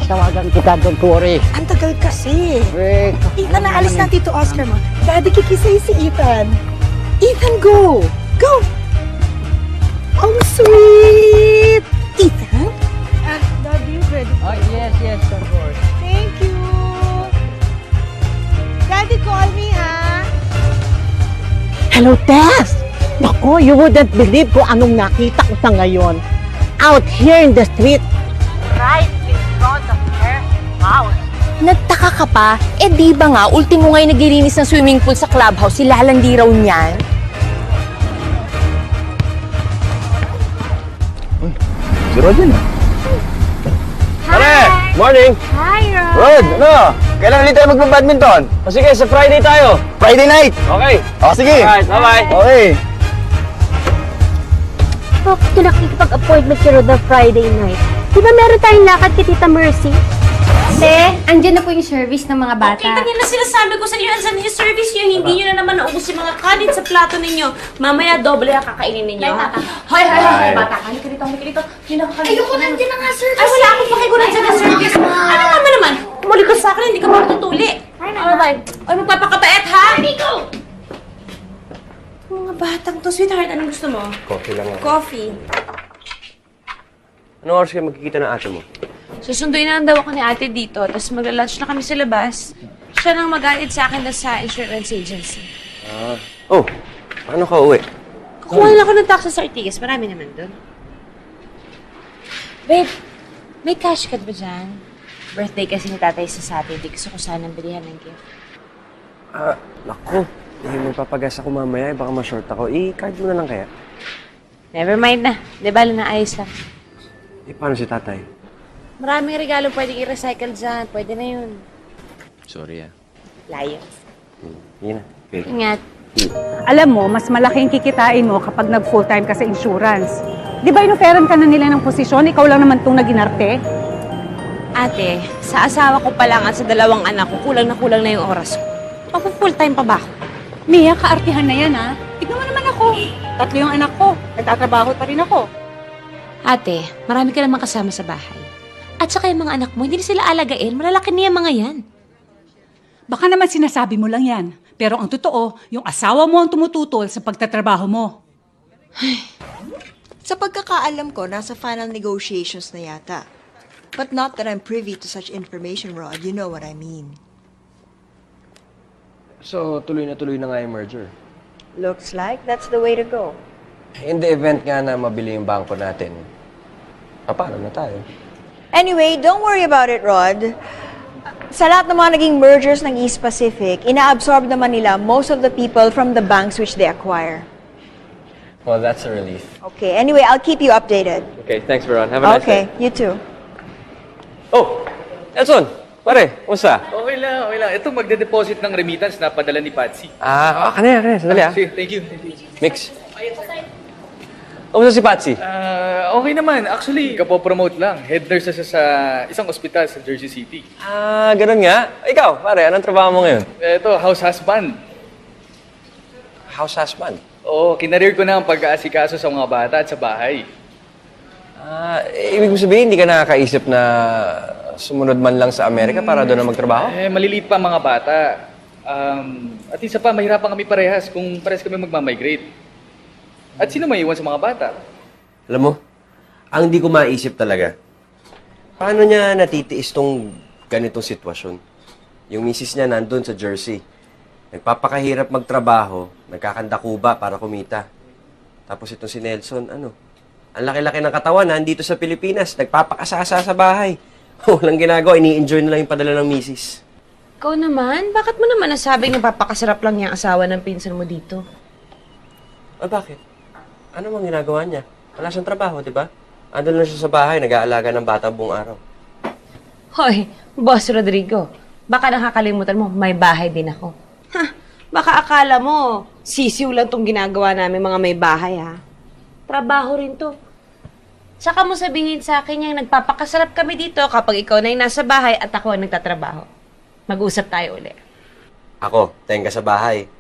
Tatawagan kita, don't worry. Ang tagal kasi. Wait. Ethan, naalis na Tito Oscar mo. Daddy, kikisay si Ethan. Ethan, go! Go! Oh, sweet! Ethan? Daddy, ready? Oh, yes, of course. Thank you. Daddy, call me, ha? Hello, Tess! Naku, you wouldn't believe kung anong nakita ko sa ngayon. Out here in the street. Right in front of her house. Nagtaka ka pa? Eh di ba nga, ultimo ngayon naglilinis ng swimming pool sa clubhouse, si lalandi raw niyan. Si Rod yun. Pare! Morning! Hi, Ron! Rod, ano? Kailan ulit tayo magpa-badminton? O sige, sa Friday tayo. Friday night? Okay. O sige. Alright, bye-bye. Okay. Bakit ka nakikipag-appointment kay Rod na Friday night? Di ba meron tayong lakad kay Tita Mercy? Te, andyan na po yung service ng mga bata. Kita niyo na sinasabi ko sa inyo, ansan yung service niyo, hindi niyo na naman naubos yung mga kanin sa plato ninyo. Mamaya, doble ang kakainin ninyo, ha? Hoy, bata, halika dito, Yun ako kanina. Ayoko, nandiyan na nga, service. Ay, wala akong pakigunan dyan na service. Ano naman? Muli ka sa akin, hindi ka matutuli. Alright. Ay, magpapakapait, ha? Nico! Mga batang to, sweetheart, anong gusto mo? Coffee lang ako. Coffee. Anong oras kayo magkikita ng ate mo? Susunduin na lang daw ako ni ate dito, tapos magla-lunch na kami sa labas. Siya nang mag-guide sa akin na sa insurance agency. Oh, paano ka uwi? Kukuha lang ako ng taxi sa Ortigas. Marami naman doon. Babe, may cash card ba dyan? Birthday kasi ni tatay sa Saturday. Gusto ko sanang bilihan ng gift. Naku. Magpapagas ako mamaya. Baka ma-short ako. I-card mo na lang kaya. Never mind na. Di ba, naayos lang. Paano si tatay? Maraming regalo pwedeng i-recycle dyan. Pwede na yun. Sorry Layo. Yun na. Okay. Ingat. Alam mo, mas malaking kikitain mo kapag nag-full-time ka sa insurance. Di ba inoferan ka na nila ng posisyon? Ikaw lang naman itong naginarte? Ate, sa asawa ko pa lang at sa dalawang anak ko, kulang na yung oras ko. Ako full-time pa ba ako? Mia, kaartihan na yan, ha? Tignan mo naman ako. 3 yung anak ko. Nagtatrabaho pa rin ako. Ate, marami ka naman kasama sa bahay. At saka yung mga anak mo, hindi na sila alagain. Malalaki niya mga yan. Baka naman sinasabi mo lang yan. Pero ang totoo, yung asawa mo ang tumututol sa pagtatrabaho mo. Sa pagkakaalam ko, nasa final negotiations na yata. But not that I'm privy to such information, Rod. You know what I mean. So, tuloy na nga yung merger. Looks like that's the way to go. In the event nga na mabili yung bangko natin, paano na tayo? Anyway, don't worry about it, Rod. Sa lahat ng mga naging mergers ng East Pacific, ina-absorb naman nila most of the people from the banks which they acquire. Well, that's a relief. Okay, anyway, I'll keep you updated. Okay, thanks, Veron. Have a nice Okay, you too. Oh! Elson! Pare, kumusta? Okay lang. Ito, magde-deposit ng remittance na padala ni Patsy. Kanina. Sandali Sige, thank you. Mix. Kumusta si Patsy? Okay naman. Actually, kapopromote lang. Head nurse siya sa isang ospital sa Jersey City. Ganun nga. Ikaw, pare, anong trabaho mo ngayon? Ito, house husband. House husband. Oo, kinarir ko na ang pag-aasikaso sa mga bata at sa bahay. Ibig mo sabihin, hindi ka nakakaisip na sumunod man lang sa Amerika para doon na magtrabaho? Maliliit pa ang mga bata. At isa pa, mahirapan kami parehas kung parehas kami magmamigrate. At sino may iwan sa mga bata? Alam mo, ang di ko maisip talaga, paano niya natitiis tong ganitong sitwasyon? Yung misis niya nandun sa Jersey. Nagpapakahirap magtrabaho, nagkakandakuba para kumita. Tapos itong si Nelson, ang laki-laki ng katawan, nandito sa Pilipinas, nagpapakasasa sa bahay. Walang ginagawa, ini-enjoy na lang yung padala ng misis. Ikaw naman, bakit mo naman nasabing napapakasarap lang yung asawa ng pinsan mo dito? Bakit? Ano mang ginagawa niya? Wala siyang trabaho, di ba? Andun lang siya sa bahay, nag-aalaga ng bata buong araw. Hoy, Boss Rodrigo, baka nakakalimutan mo, may bahay din ako. Baka akala mo, sisiw lang tong ginagawa namin mga may bahay, ha? Trabaho rin to. Saka mo sabihin sa akin yung nagpapakasarap kami dito kapag ikaw na yung nasa bahay at ako ang nagtatrabaho. Mag-usap tayo ulit. Ako, tenga sa bahay.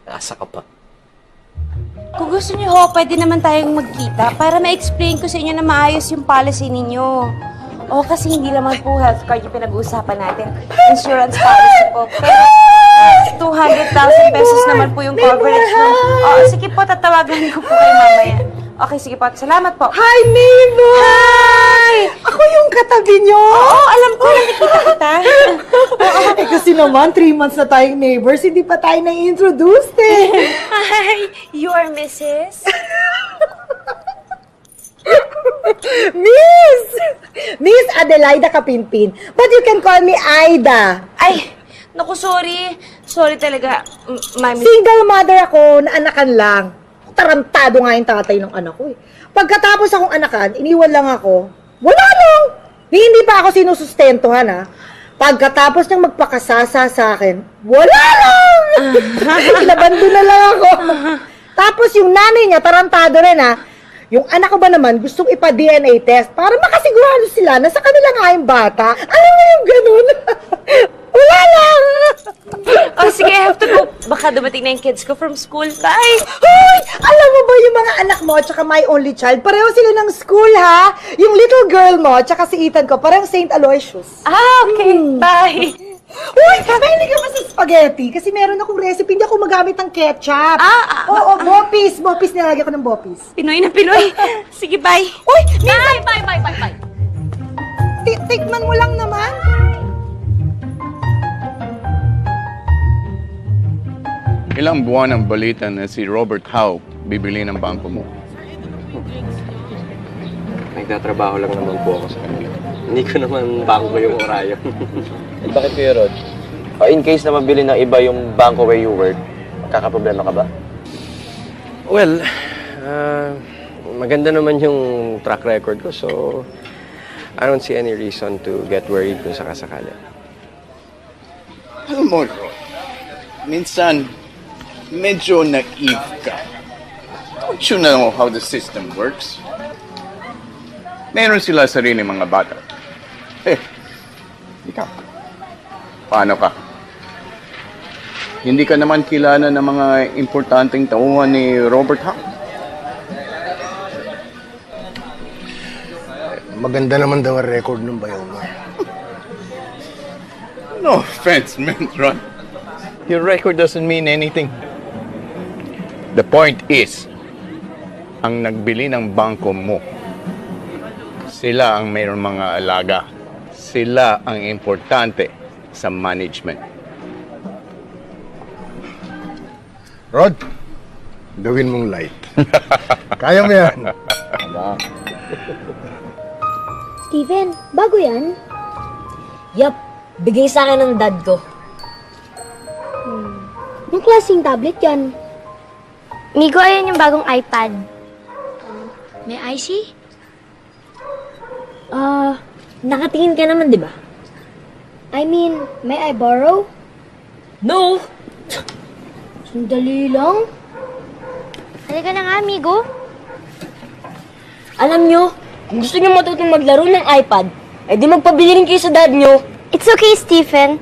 Asa ka pa. Kung gusto niyo ho, pwede naman tayong magkita para ma-explain ko sa inyo na maayos yung policy ninyo. Oo, kasi hindi naman po health card yung pinag-uusapan natin. Insurance policy po. Pero 200,000 pesos naman po yung coverage mo. Oo, sige po, tatawagan ko po kayo mamaya. Okay, sige po. Salamat po. Hi, neighbor! Hi! Ako yung katabi nyo! Oo, alam ko. Nakikita kita. Eh kasi naman, 3 months na tayong neighbors, hindi pa tayo na-introduced eh. Hi, you are Mrs.? Miss Adelaida Kapinpin. But you can call me Aida. Ay, naku, sorry. Sorry talaga, ma'am. Single mother ako, naanakan lang. Tarantado nga yung tatay ng anak ko eh. Pagkatapos akong anakan, iniwan lang ako. Wala lang! Hindi pa ako sinusustentuhan ha. Pagkatapos niyang magpakasasa sa akin, wala lang! Inabando na lang ako. Tapos yung nanay niya, tarantado rin ha. Yung anak ko ba naman, gustong ipa-DNA test para makasigurado sila na sa kanila nga yung bata. Alam mo yung ganun? Wala lang! Oh, sige, I have to go. Baka dumating na yung kids ko from school. Bye! Hoy! Alam mo ba yung mga anak mo at saka my only child, pareho sila ng school ha? Yung little girl mo at saka si Ethan ko, parang St. Aloysius. Okay. Bye! Uy! Mahilig ka ba sa spaghetti? Kasi meron akong recipe, hindi ako magamit ng ketchup. Oo, bopis. Bopis, nilagay ko ng bopis. Pinoy na Pinoy. Sige, bye. Uy! Bye. Tikman mo lang naman. Ilang buwan ang balita na si Robert Howe bibili ng bangko mo. Nagtatrabaho lang naman po ako sa kanila. Hindi ko naman bangko yung Orion. Bakit kayo, Rod? In case na mabili ng iba yung bangko where you work, magkakaproblema ka ba? Well, maganda naman yung track record ko, so I don't see any reason to get worried kung sakasakali. Alam mo, Rod, minsan, medyo naive ka. Don't you know how the system works? Meron sila sarili mga bata. Ikaw, paano ka? Hindi ka naman kilala ng mga importanteng tauhan ni Robert Howe. Maganda naman daw ang record ng bayaw mo. No offense, man, Ron. Your record doesn't mean anything. The point is, ang nagbili ng bangko mo, sila ang mayroong mga alaga. Sila ang importante sa management. Rod, gawin mong light. Kaya mo yan. Steven, bago yan? Yup, bigay sa akin ng dad ko. Anong klaseng tablet yan? Migo, ayan yung bagong iPad. May IC? Nakatingin ka naman, di ba? I mean, may I borrow? No! Sandali lang. Halika na nga, amigo. Alam nyo, kung gusto nyo matutong maglaro ng iPad, di magpabili rin kayo sa dad nyo. It's okay, Stephen.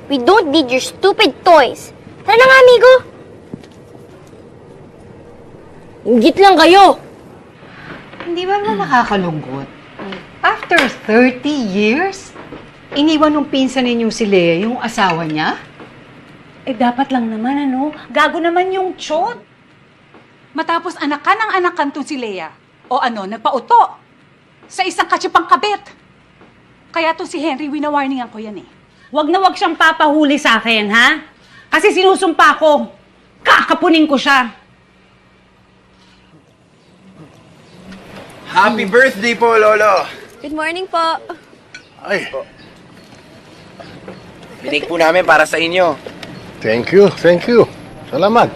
We don't need your stupid toys. Tara na nga, amigo. Ingit lang kayo. Hindi ba nakakalungkot? After 30 years, iniwan ng pinsan ninyong si Lea yung asawa niya? Dapat lang naman, gago naman yung tiyot. Matapos anakan ang anakan to si Lea. O nagpauto. Sa isang katsipang kabit. Kaya to si Henry, winawarningan ko yan eh. Wag na wag siyang papahuli sa akin, ha? Kasi sinusumpa ko. Kakapunin ko siya. Happy birthday po, Lolo! Good morning po. Ay, Binig po namin para sa inyo. Thank you. Salamat.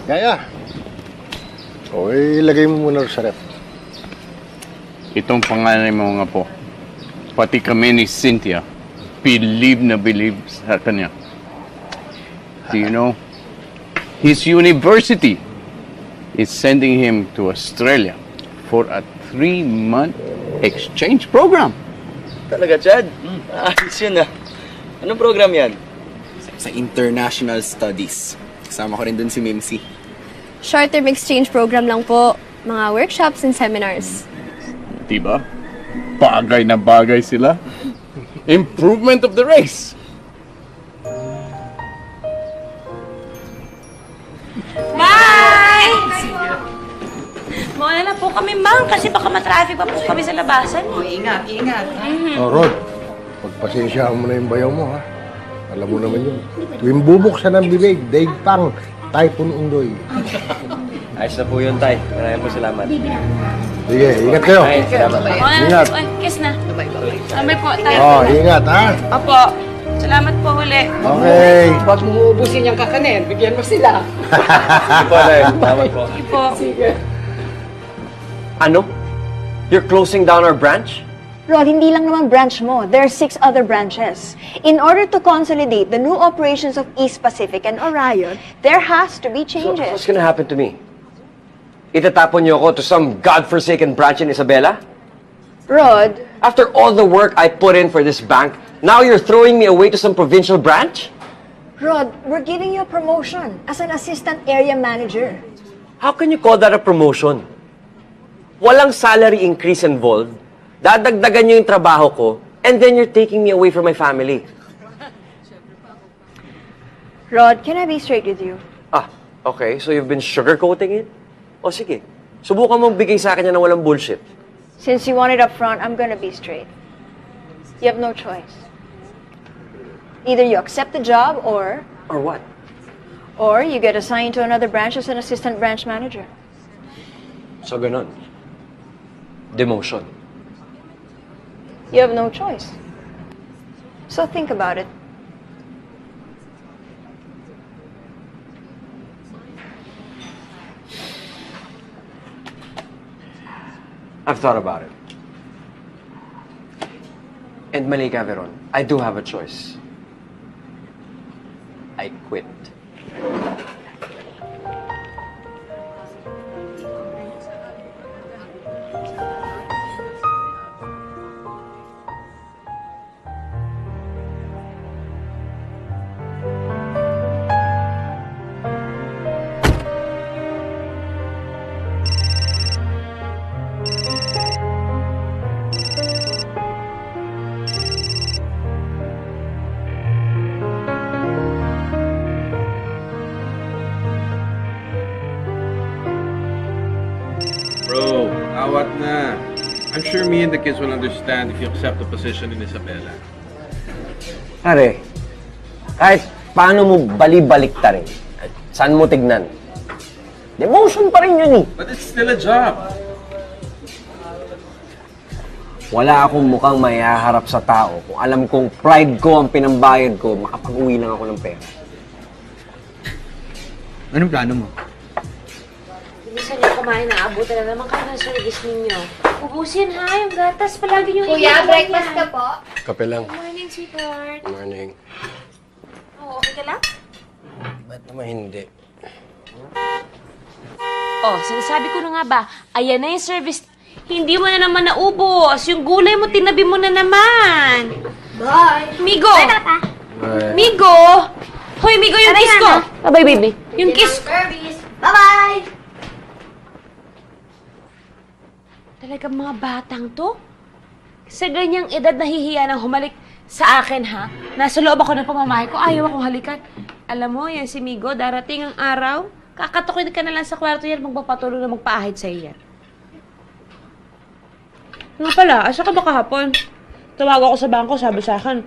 Kaya. O, ilagay mo muna sa rep. itong panganay mo nga po, pati kami ni Cynthia, believe sa kanya. Do you know, his university is sending him to Australia for a 3-month exchange program. Talaga, Chad? Ayos yun ah. Anong program yan? Sa International Studies. Kasama ko rin dun si Mimsy. Short-term exchange program lang po. Mga workshops and seminars. Diba? Bagay na bagay sila. Improvement of the race. Bye! Muna na po kami, ma'am, kasi baka matraffic pa po kami sa labasan. Ingat, ingat. Oh, Rod, pagpasensyaan mo na yung bayaw mo, ha? Alam mo naman yun. Tuwing bubuksan ng bibig, daig pang, typhoon undoy. Ayos na po yun, Tay. Maraming po salamat. Sige, ingat kayo. Ay, salamat, Tay. Ingat. Ay, kiss na. Sabay po, tayo. Oh, ingat, ha? Opo. Salamat po uli. Okay. Huwag mo uubusin yung kakanin. Bigyan mo sila. Sige po, Tay. Salamat po. Sige po. Ano? You're closing down our branch? Rod, hindi lang naman branch mo. There are 6 other branches. In order to consolidate the new operations of East Pacific and Orion, there has to be So, changes. what's gonna happen to me? Itatapon niyo ako to some godforsaken branch in Isabela? Rod, After all the work I put in for this bank, now you're throwing me away to some provincial branch? Rod, we're giving you a promotion as an assistant area manager. How can you call that a promotion? Walang salary increase involved. Dadagdagan niyo yung trabaho ko, and then you're taking me away from my family. Rod, can I be straight with you? Ah, okay. So you've been sugarcoating it? O sige. Subukan mong bigay sa akin yan ng walang bullshit. Since you want it up front, I'm gonna be straight. You have no choice. Either you accept the job or what? Or you get assigned to another branch as an assistant branch manager. So ganun. Demotion. You have no choice. So think about it. I've thought about it. And Malika Veron, I do have a choice. I quit. Bro, awat na. I'm sure me and the kids will understand if you accept the position in Isabela. Pare, kahit paano mo bali-baliktarin, at saan mo tignan, demotion pa rin yun eh. But it's still a job. Wala akong mukhang mayaharap sa tao kung alam kong pride ko ang pinambayad ko, makapag-uwi lang ako ng pera. Anong plano mo? Bilisan niyo kumain na. Abutan na naman kayo ng service ninyo. Ubusin ha, yung gatas. Palagi niyo Kuya, breakfast ka po? Kape lang. Good morning, sweetheart. Good morning. Oh, okay ka lang? Ba't naman hindi? Oh, sinasabi ko na nga ba, ayan na yung service. Hindi mo na naman naubos. Yung gulay mo, tinabi mo na naman. Bye! Migo! Bye, Papa! Migo! Hoy, Migo, yung Bye, kiss ko! Nana. Bye, baby. Yung kiss ko. Service! Bye-bye! Talagang mga batang to? Sa ganyang edad nahihiya nang humalik sa akin, ha? Nasa loob ako ng pamamahay ko, ayaw akong halikan. Alam mo, yan si Migo, darating ang araw, kakatukin ka na lang sa kwarto yan, magpapatulong na magpaahid sa iyan. Nga pala, asa ka ba kahapon? Tumawag ako sa bangko, sabi sa akin,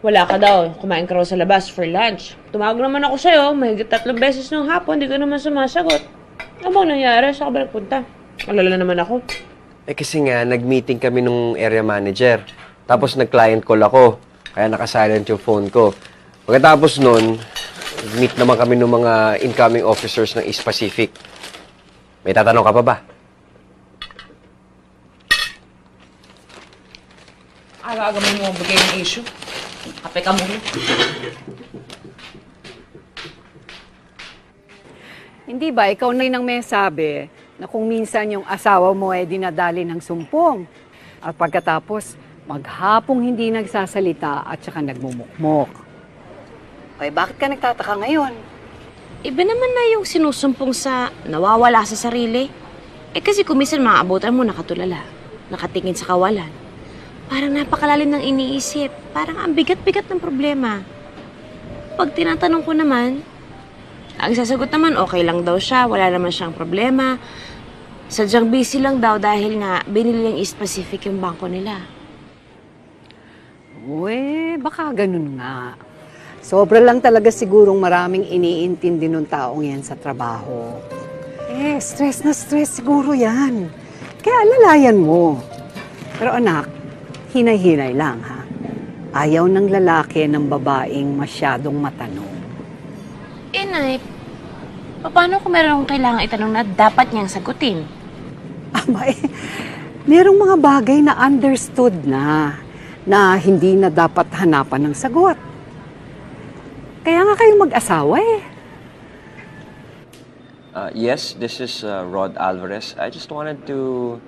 wala ka daw, kumain ka raw sa labas for lunch. Tumawag naman ako sa'yo, mahigit 3 beses nung hapon, di ka naman sumasagot. Ano bang nangyari? Saan ka ba nagpunta? Alala naman ako. Eh kasi nga, nag-meeting kami nung area manager. Tapos nag-client call ako. Kaya nakasilent yung phone ko. Pagkatapos nun, meet naman kami ng mga incoming officers ng East Pacific. May tatanong ka pa ba? Aga-aga mo bigay ng issue. Kape ka muna. Hindi ba, ikaw na rin ang may sabi na kung minsan yung asawa mo ay dinadali ng sumpong at pagkatapos maghapong hindi nagsasalita at saka nagmumukmok. Okay, bakit ka nagtataka ngayon? Iba naman na yung sinusumpong sa nawawala sa sarili. Eh kasi kung minsan maabutan mo nakatulala, nakatingin sa kawalan. Parang napakalalim ng iniisip. Parang ang bigat-bigat ng problema. Pag tinatanong ko naman, ang sasagot naman, okay lang daw siya, wala naman siyang problema. Sadyang busy lang daw dahil nga binili niyang specific yung bangko nila. Uwe, baka ganun nga. Sobra lang talaga sigurong maraming iniintindi ng taong yan sa trabaho. Stress na stress siguro yan. Kaya alalayan mo. Pero anak, hinay-hinay lang ha. Ayaw ng lalaki ng babaeng masyadong matanong. Nay, paano kung meron akong kailangan itanong na dapat niyang sagutin? Merong mga bagay na understood na hindi na dapat hanapan ng sagot. Kaya nga kayo mag-asawa eh. Yes, this is Rod Alvarez. I just wanted to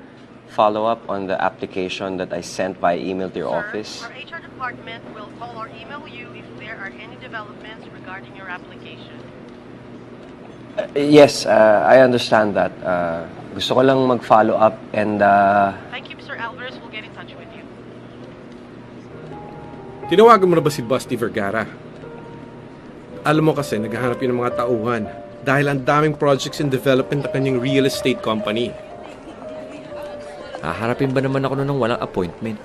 follow up on the application that I sent by email to your office. Our HR department will call or email you if there are any developments regarding your application. Yes, I understand that. Gusto ko lang mag-follow up and... Thank you, Mr. Alvarez. We'll get in touch with you. Tinawagan mo na ba si Busty Vergara? Alam mo kasi, naghahanap yun ng mga tauhan dahil ang daming projects in development ng kanyang real estate company. Haharapin ba naman ako ng walang appointment?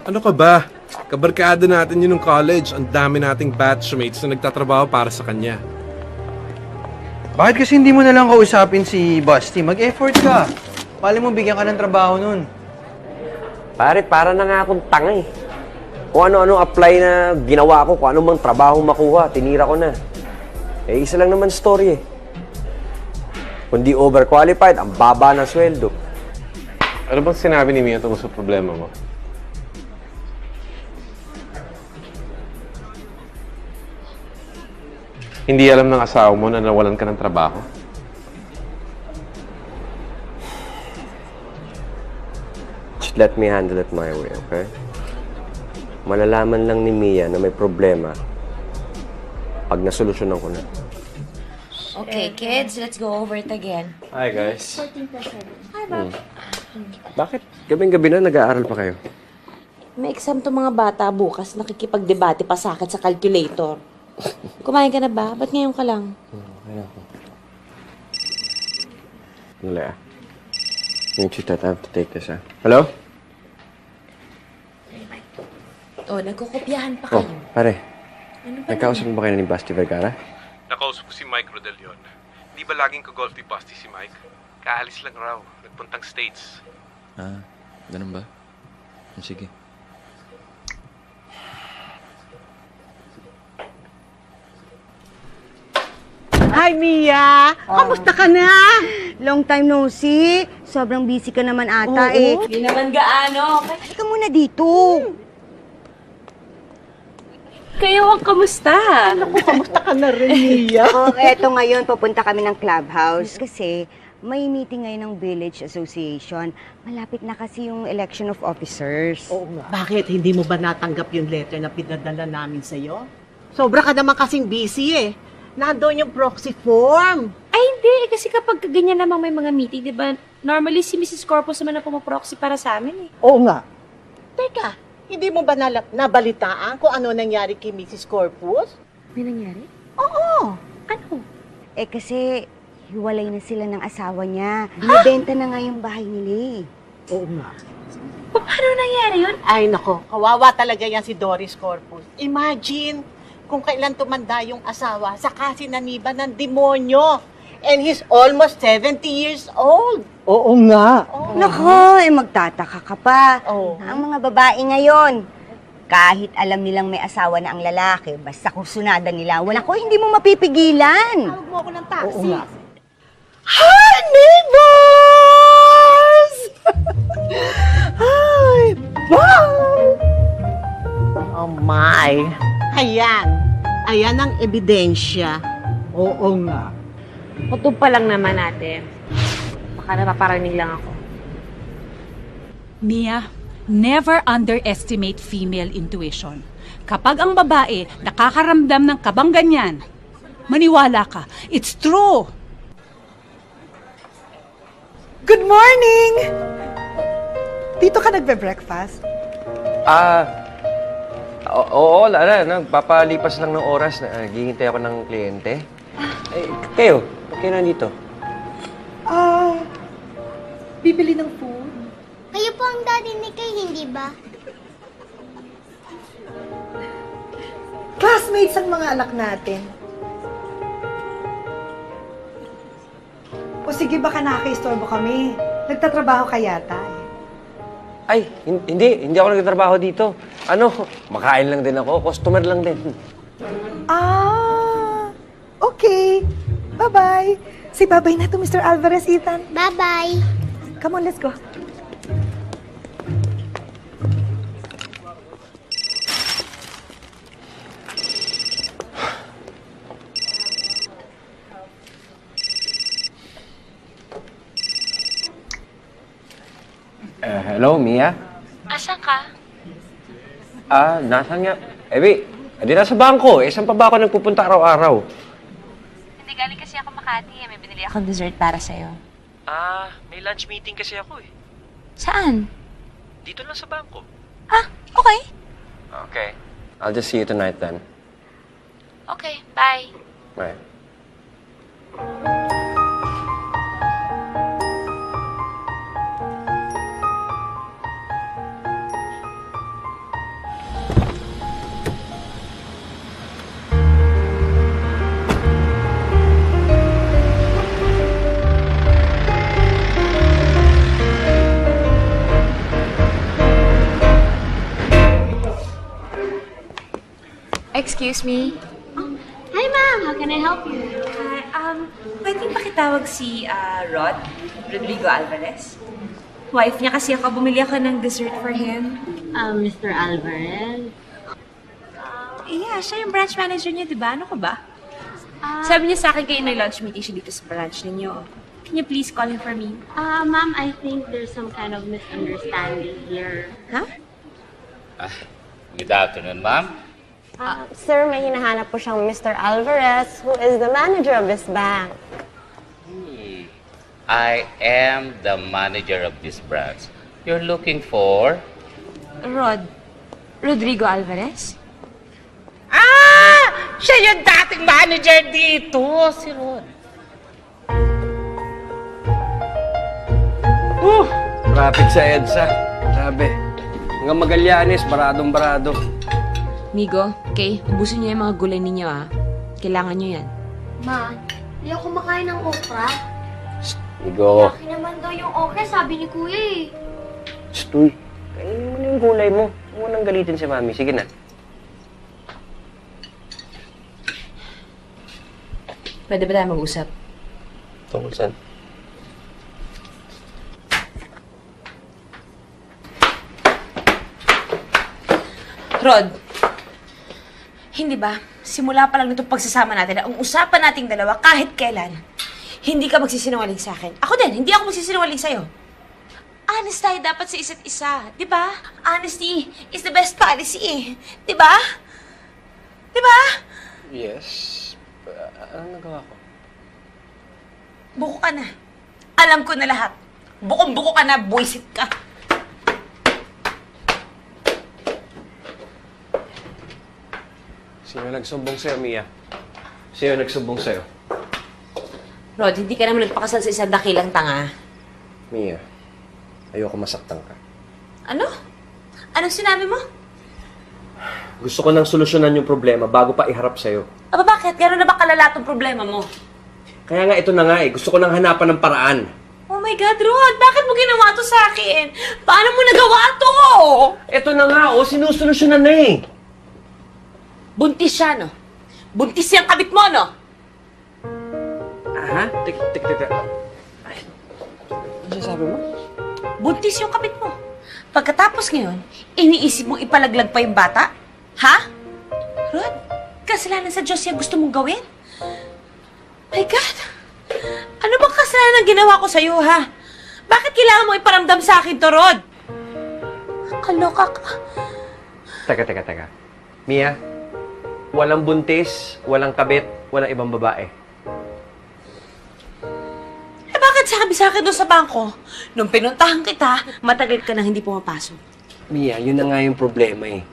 Ano ka ba? Kabarkada natin yun ng college. Ang dami nating batchmates na nagtatrabaho para sa kanya. Bakit kasi hindi mo na lang kausapin si Busty? Mag-effort ka. Pali mo bigyan ka ng trabaho nun. Pare, para na nga akong tanga eh. Kung ano-ano apply na ginawa ko, kung ano mang trabaho makuha, tinira ko na. Isa lang naman story eh. Kung di overqualified, ang baba ng sweldo. Ano bang sinabi ni Mia tungkol sa problema mo? Hindi alam ng asawa mo na nawalan ka ng trabaho? Just let me handle it my way, okay? Malalaman lang ni Mia na may problema pag nasolusyonan ko na. Okay, kids, let's go over it again. Hi, guys. 14+7. Hi, Bob. Bakit gabing-gabi na nag-aaral pa kayo? May exam to mga bata bukas. Nakikipagdebate pa sa akin sa calculator. Kumain ka na ba? Ba't ngayon ka lang? Okay ako. Lea. Yung chita, I have to take this, ha? Hello? Nagkukopyahan pa Oh, kayo. pare. Ano ba Nagkausap mo ba kayo ni Busty Vergara? Nakausap ko si Mike Rodelion. Di ba laging ka-golf ni Busty si Mike? Kaalis lang raw. Nagpuntang States. Ganun ba? Sige. Hi, Mia! Kamusta ka na? Long time no see. Sobrang busy ka naman ata Hindi naman gaano. Halika muna dito. Kayo ang kamusta? Naku, kamusta ka na rin, Mia? Eto ngayon, papunta kami ng clubhouse kasi may meeting ngayon ng Village Association. Malapit na kasi yung election of officers. Oo nga. Bakit? Hindi mo ba natanggap yung letter na pinadala namin sa'yo? Sobra ka naman kasing busy eh. Nandoon yung proxy form. Ay, hindi. Kasi kapag ganyan namang may mga meeting, di ba, normally si Mrs. Corpus naman ang pumaproxy para sa amin eh. Oo nga. Teka, hindi mo ba nabalitaan kung ano nangyari kay Mrs. Corpus? May nangyari? Oo. Ano? Kasi hiwalay na sila ng asawa niya. Binibenta na nga yung bahay nila eh. Oo nga. Paano nangyari yun? Ay nako, kawawa talaga yan si Doris Corpus. Imagine kung kailan tumanda yung asawa, saka sinaniba ng demonyo. And he's almost 70 years old. Oo nga. Nako, magtataka ka pa. Ang mga babae ngayon, kahit alam nilang may asawa na ang lalaki, basta kursunada nila, hindi mo mapipigilan. Tawag mo ako ng taxi. Oo nga. Hi, neighbors! Hi! Wow! Oh my! Ayan ang ebidensya. Oo nga. Kuto pa lang naman natin. Baka napaparaning lang ako. Mia, never underestimate female intuition. Kapag ang babae nakakaramdam ng kabang ganyan, maniwala ka. It's true! Good morning! Dito ka nagbe-breakfast? Oo, nagpapalipas lang ng oras na naghihintay ako ng kliyente. Kayo, ba't kayo nandito? Bibili ng food. Kayo po ang daddy ni Kay, hindi ba? Classmates ang mga anak natin. O sige, baka nakaka-istorbo kami. Nagtatrabaho ka yata eh. Ay, hindi ako nagtatrabaho dito. Makain lang din ako, customer lang din. Okay. Bye-bye. Say bye-bye na to Mr. Alvarez, Ethan. Bye-bye. Come on, let's go. Hello, Mia? Asan ka? Nasaan nga? Di nasa bangko. Saan pa ba ako nagpupunta araw-araw? Hindi, galing kasi ako Makati. May binili akong dessert para sa'yo. May lunch meeting kasi ako eh. Saan? Dito lang sa bangko. Okay. Okay. I'll just see you tonight then. Okay, bye. Bye. Excuse me? Hi, ma'am. How can I help you? Pwede pakitawag si Rodrigo Alvarez? Wife niya kasi ako, bumili ako ng dessert for him. Mr. Alvarez? Yeah, siya yung branch manager niya, di ba? Ano ka ba? Sabi niya sa akin kayo na lunch meeting siya dito sa branch ninyo. Can you please call him for me? Ma'am, I think there's some kind of misunderstanding here. Huh? Good afternoon, ma'am. Sir, may hinahanap po siyang Mr. Alvarez, who is the manager of this bank. I am the manager of this branch. You're looking for? Rodrigo Alvarez? Siya yung dating manager dito, si Rod. Traffic sa EDSA. Grabe. Hanggang Magallanes, baradong-barado. Migo, okay, ubusin niyo yung mga gulay ninyo, Kailangan niyo yan. Ma, hindi ako kumakain ng okra. Migo. Laki naman daw yung okra, sabi ni Kuya eh. Stoy. Kainin mo na yung gulay mo. Huwag mo nang galitin si Mami. Sige na. Pwede ba tayo mag-usap? Tungkol saan? Rod, hindi ba, simula pa lang nitong pagsasama natin, ang usapan nating dalawa kahit kailan, hindi ka magsisinungaling sa akin. Ako din, hindi ako magsisinungaling sa'yo. Honest tayo dapat sa isa't isa, di ba? Honesty is the best policy eh, di ba? Di ba? Yes. Anong nagawa ko? Buko ka na. Alam ko na lahat. Bukong-buko ka na, buwisit ka. Sino nagsumbong sa'yo, Mia? Sino nagsumbong sa'yo? Rod, hindi ka naman nagpakasal sa isang dakilang tanga. Mia, ayoko masaktan ka. Ano? Anong sinabi mo? Gusto ko nang solusyonan yung problema bago pa iharap sa'yo. Aba bakit? Gano'n na ba kalala tong problema mo? Kaya nga ito na nga eh. Gusto ko nang hanapan ng paraan. Oh my God, Rod! Bakit mo ginawa to sa akin? Paano mo nagawa to? Ito na nga, sinusolusyonan na eh. Buntis siya, no? Buntis siyang kabit mo, no? Ha? Tik. Ay. Ano sabi mo? Buntis yung kabit mo. Pagkatapos ngayon, iniisip mong ipalaglag pa yung bata? Ha? Rod, kasalanan sa Diyos yung gusto mong gawin? My God! Ano bang kasalanan ang ginawa ko sa'yo, ha? Bakit kailangan mo iparamdam sa akin to, Rod? Kaloka ka. Teka. Mia, walang buntis, walang kabit, walang ibang babae. Eh bakit sabi sinabi sa akin doon sa bangko, nung pinuntahan kita, matagal ka nang hindi pumapasok. Mia, yun na nga yung problema eh.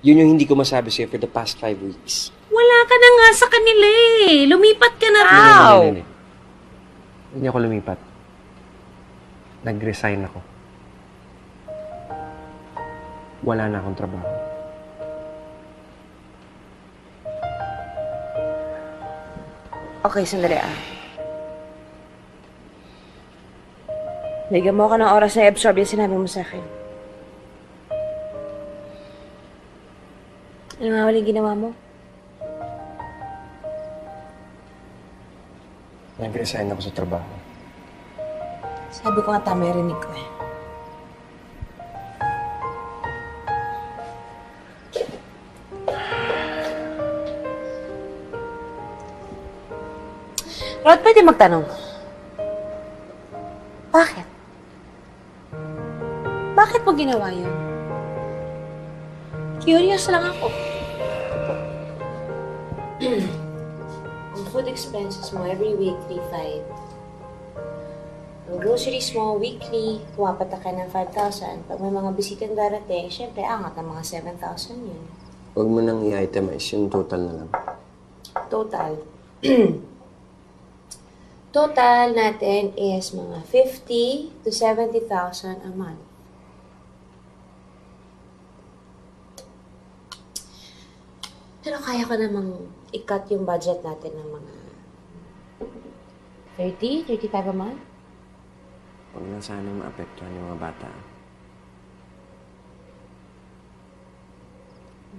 Yun yung hindi ko masabi sa'yo for the past 5 weeks. Wala ka na nga sa kanila eh. Lumipat ka na raw. Hindi. Hindi ako lumipat. Nag-resign ako. Wala na akong trabaho. Okay, sandali Bigyan mo ako ng oras na i-absorb yung sinabi mo sa akin. Ano nga walang ginawa mo? Nag-resign ako sa trabaho. Sabi ko nga tama yung rinig ko eh. Rod, pwede magtanong? Bakit? Bakit mo ginawa yun? Curious lang ako. Ang food expenses mo every week, 3,500. Ang groceries mo, weekly, pumapatak ka ng 5,000. Pag may mga bisitang darating, syempre, angat ng mga 7,000 yun. Huwag mo nang i-itemize, yung total na lang. Total. Total natin is mga 50,000 to 70,000 a month. Pero kaya ko namang i-cut yung budget natin ng mga 35 a month. Huwag na sanang maapektuhan yung mga bata.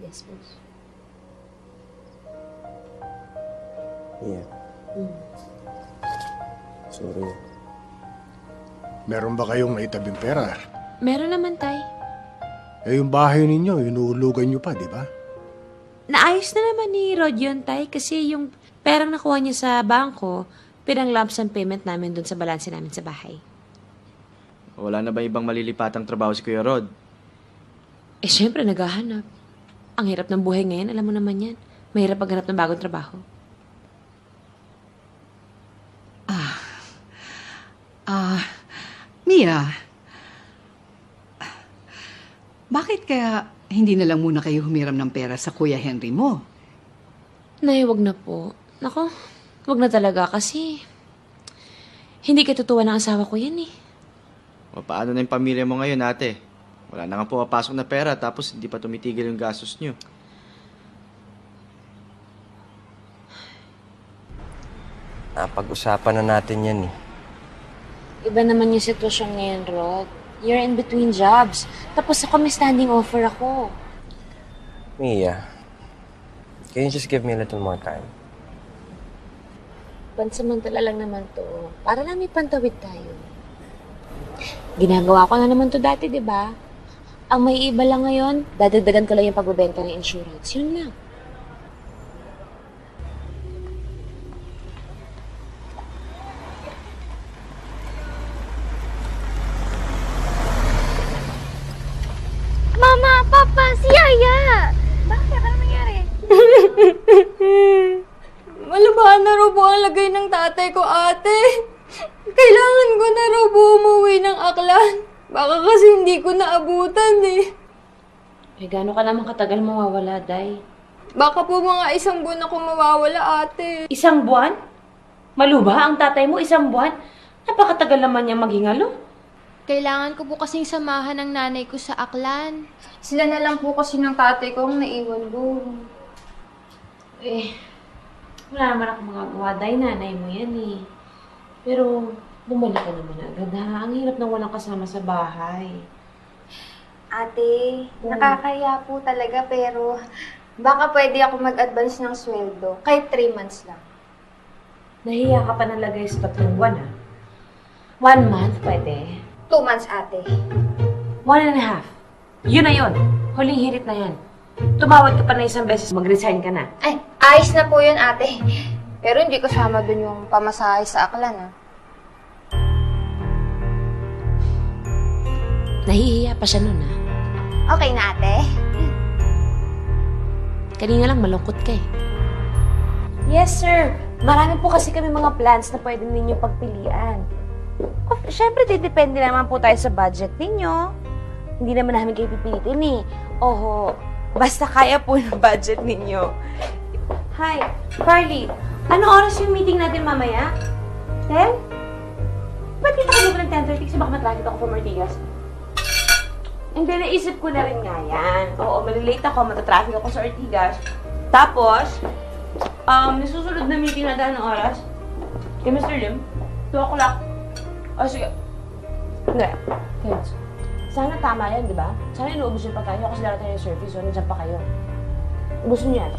Yes, boss. Yeah. Sorry. Meron ba kayong naitabing pera? Meron naman, Tay. Eh, yung bahay ninyo, inuulugan nyo pa, di ba? Naayos na naman ni Rod yun, Tay, kasi yung perang nakuha niya sa bangko, pinang-lump sum payment namin dun sa balanse namin sa bahay. Wala na ba ibang malilipatang trabaho si Kuya Rod? Eh, syempre, naghahanap. Ang hirap ng buhay ngayon, alam mo naman yan. Mahirap maghanap ng bagong trabaho. Mia, bakit kaya hindi na lang muna kayo humiram ng pera sa Kuya Henry mo? Nay, wag na po. Nako, wag na talaga kasi hindi katutuwa ng asawa ko yan eh. O paano na yung pamilya mo ngayon, ate? Wala na nga pumapasok na pera tapos hindi pa tumitigil yung gastos nyo. Pag-usapan na natin yan eh. Iba naman yung sitwasyon ngayon, Rod. You're in between jobs. Tapos ako may standing offer ako. Mia, can you just give me a little more time? Pansamantala lang naman to. Para lang may pantawid tayo. Ginagawa ko na naman to dati, di ba? Ang may iba lang ngayon, dadagdagan ko lang yung pagbebenta ng insurance. Yun lang. Mama, Papa, si Yaya! Bakit? Ano nangyari? Malabahan na raw po ang lagay ng tatay ko, ate. Kailangan ko na raw po umuwi ng Aklan. Baka kasi hindi ko naabutan eh. Eh, gaano ka naman katagal mawawala, Day? Baka po mga 1 buwan ako mawawala, ate. 1 buwan? Maluba ang tatay mo 1 buwan? Napakatagal naman niya maghingalo. Kailangan ko po kasing samahan ng nanay ko sa Aklan. Sila na lang po kasi ng tatay ko ang naiwan doon. Eh, wala naman ako magagawa, Day. Nanay mo yan eh. Pero, bumalik ka naman agad ha. Ang hirap nang walang kasama sa bahay. Ate, nakakaya po talaga pero baka pwede ako mag-advance ng sweldo. Kahit 3 months lang. Nahiya ka pa nalagay sa 3 buwan ha. 1 month pwede. 2 months, ate. 1.5. Yun na yun. Huling hirit na yan. Tumawad ka pa na 1 beses, mag-resign ka na. Ay, ayos na po yun, ate. Pero hindi kasama dun yung pamasahe sa Aklan, ah. Nahihiya pa siya nun, ha? Okay na, ate. Kanina lang malungkot ka eh. Yes, sir. Marami po kasi kami mga plans na pwede ninyo pagpilian. syempre, didepende naman po tayo sa budget ninyo. Hindi naman namin kayo pipilitin eh. Oho, basta kaya po ng budget ninyo. Hi, Carly. Ano oras yung meeting natin mamaya? 10? Ba't kita ka ng 10:30 kasi baka matraffic ako from Ortigas? Hindi, naisip ko na rin nga yan. Oo, malilate ako, matatraffic ako sa Ortigas. Tapos, nasusunod na meeting natin ng oras. Kay Mr. Lim, 2 o'clock. O, sige. Hindi. Kids, sana tama yan, di ba? Sana inuubos yung pagkain kasi darating yung service, so nandiyan pa kayo. Ubus niyo yan.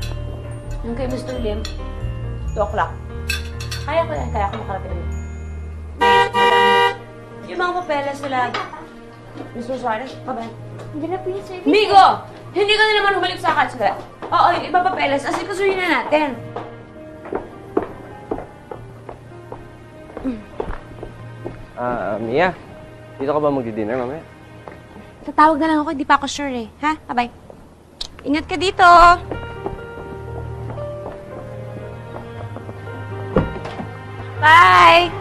Yung kay Mr. Lim, 2 o'clock. Kaya ko yan, kaya ko makarating yun. Yung mga papeles nila, Mr. Suarez, kabay. Hindi na pinasay. Migo! Hindi ka na naman humalik sa akin. Sige. Oo, yung iba papeles, asikasuhin na natin. Mia, dito ka ba magdi-dinner mamaya? Tatawag na lang ako, hindi pa ako sure eh. Ha? Bye-bye. Ingat ka dito! Bye!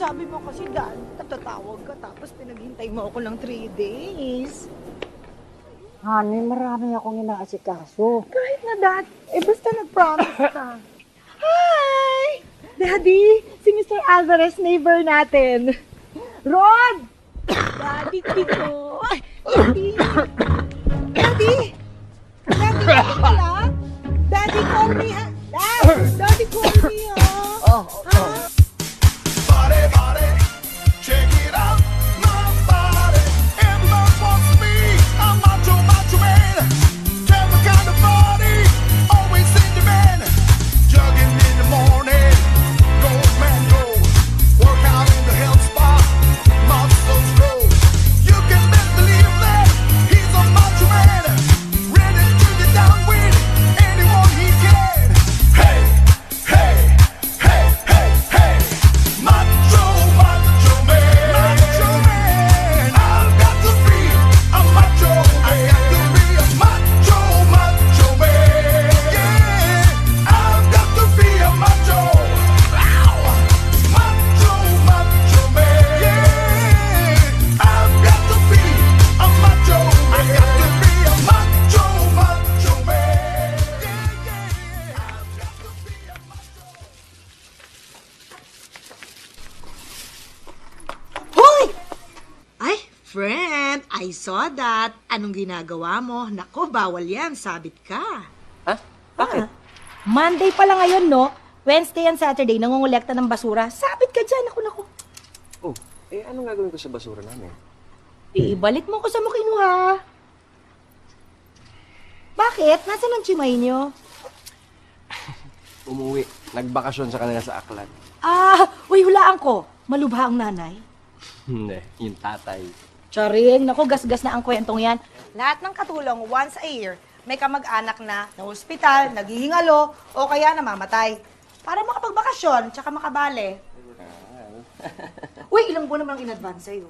Sabi mo kasi, Dan, natatawag ka tapos pinaghintay mo ako ng 3 days. Honey, marami akong inaasikaso. Kahit na, Dad. Basta nag-promise ka. Hi! Daddy, si Mr. Alvarez, neighbor natin. Rod! Daddy, dito. Ay, Daddy! Daddy! Daddy, wala? Daddy, call me, ha? Dad! Daddy, call me, ha? Oh. Check it out, my body. Everybody wants me. I'm macho, macho man. Tell the kind of body, always in demand. Jogging in the morning, go man go. Work out in the health spa, muscles grow. You can best believe that he's a macho man, ready to get down with anyone he can. Hey, hey, hey, hey, hey, macho, macho man. Macho man, I've got to be a macho man. I got to be a macho, macho man. Yeah, I've got to be a macho. Ow! Macho, macho man. Yeah, I've got to be a macho. I got to be a macho, macho man. Hoy! Ay, friend, I saw that. Anong ginagawa mo? Nako, bawal yan. Sabit ka. Ha? Bakit? Monday pa lang ngayon, no? Wednesday and Saturday, nangungulekta ng basura. Sabit ka dyan. Naku. Oh, anong gagawin ko sa basura namin? Ibalik mo ko sa mo kinuha. Bakit? Nasaan ang chimay nyo? Umuwi. Nagbakasyon sa kanila sa Aklan. Uy, hulaan ko. Malubha ang nanay. Hindi, yung tatay. Charing, naku, gasgas na ang kwentong yan. Lahat ng katulong once a year, may kamag-anak na hospital, naghihingalo, o kaya namamatay. Para makapagbakasyon, tsaka makabale. Uy, ilang buwan naman ang in-advance sa'yo.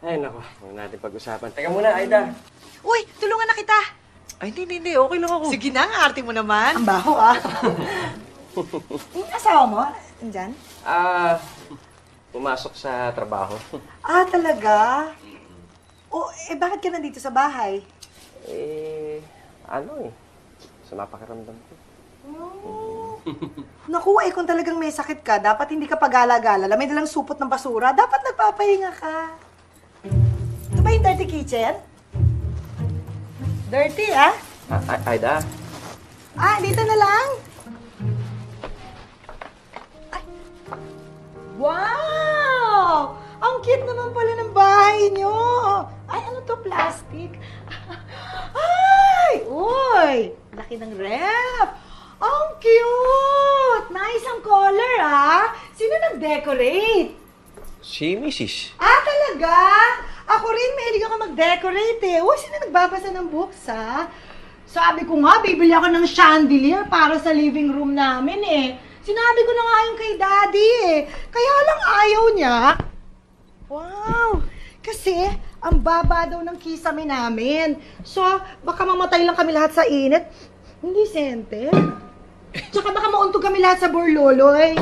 Ay, naku. Huwag natin pag-usapan. Teka muna, Aida. Uy, tulungan na kita. Ay, hindi. Okay lang ako. Sige na, ang arte mo naman. Ang baho, Yung asawa mo, nandyan? Pumasok sa trabaho. Talaga? Bakit ka nandito sa bahay? Sa napakiramdam ko. Naku, kung talagang may sakit ka, dapat hindi ka pagala-gala. May dalang supot ng basura, dapat nagpapahinga ka. Ito ba yung dirty kitchen? Dirty, Aida? Dito na lang. Wow! Ang cute naman pala ng bahay nyo. Ay, ano to? Plastic? Ay! Uy! Laki ng ref! Ang cute! Nice ang color, Sino nag-decorate? Si Mrs. Talaga? Ako rin, mahilig ako mag-decorate, Uy, sino nagbabasa ng books, Sabi ko nga, bibili ako ng chandelier para sa living room namin eh. Sinabi ko na nga yung kay Daddy eh. Kaya lang ayaw niya. Wow! Kasi, ang baba daw ng kisame namin. So, baka mamatay lang kami lahat sa init. Hindi, Sente. Tsaka baka mauntog kami lahat sa Borloloy.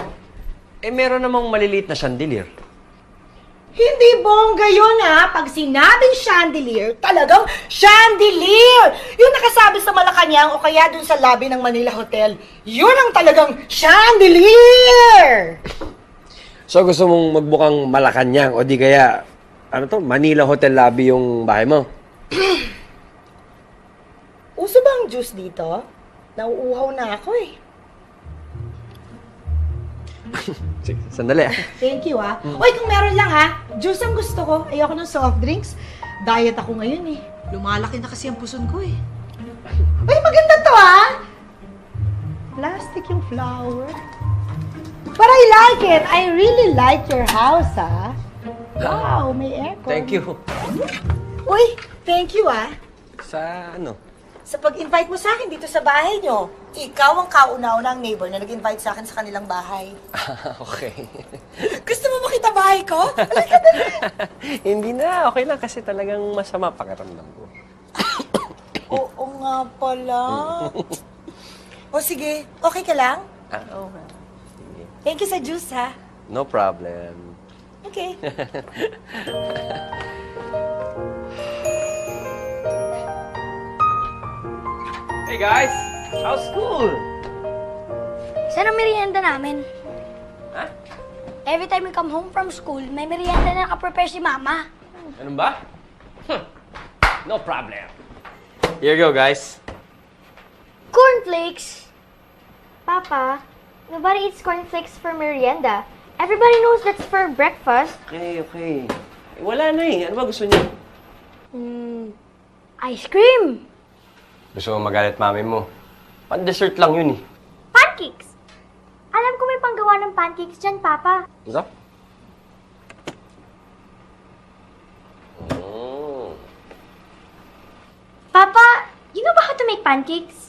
Eh, meron namang maliliit na chandelier. Hindi bongga yun ha. Pag sinabing chandelier, talagang chandelier! Yung nakasabi sa Malacanang o kaya dun sa lobby ng Manila Hotel, yun ang talagang chandelier! So gusto mong magbukang Malacanang o di kaya, ano to, Manila Hotel lobby yung bahay mo? Uso bang juice dito? Nauuhaw na ako eh. Sige, sandali ah. Thank you ah. Oy, kung meron lang ha, juice ang gusto ko. Ayoko ng soft drinks. Diet ako ngayon eh. Lumalaki na kasi ang puson ko eh. Uy, maganda to ha! Plastic yung flower. But I like it. I really like your house ha. Wow, may aircon. Thank you. Uy, thank you ah. Sa ano? Sa pag-invite mo sa akin dito sa bahay nyo. Ikaw ang kauna-unang neighbor na nag-invite sa akin sa kanilang bahay. Okay. Gusto mo makita bahay ko? Hindi na, okay lang kasi talagang masama pakiramdam ko. Oo nga pala. O sige, okay ka lang? Okay. Thank you sa juice ha. No problem. Okay. Hey guys! How's school? Saan ang merienda namin? Ha? Every time we come home from school, may merienda na nakaprepare si Mama. Ganun ba? No problem. Here you go, guys. Cornflakes! Papa, nobody eats cornflakes for merienda. Everybody knows that's for breakfast. Okay. Wala na eh. Ano ba gusto niyo? Ice cream! Gusto mo magalit mami mo? Pan-dessert lang yun eh. Pancakes! Alam ko may panggawa ng pancakes dyan, Papa. Ano? Papa, you know ba how to make pancakes?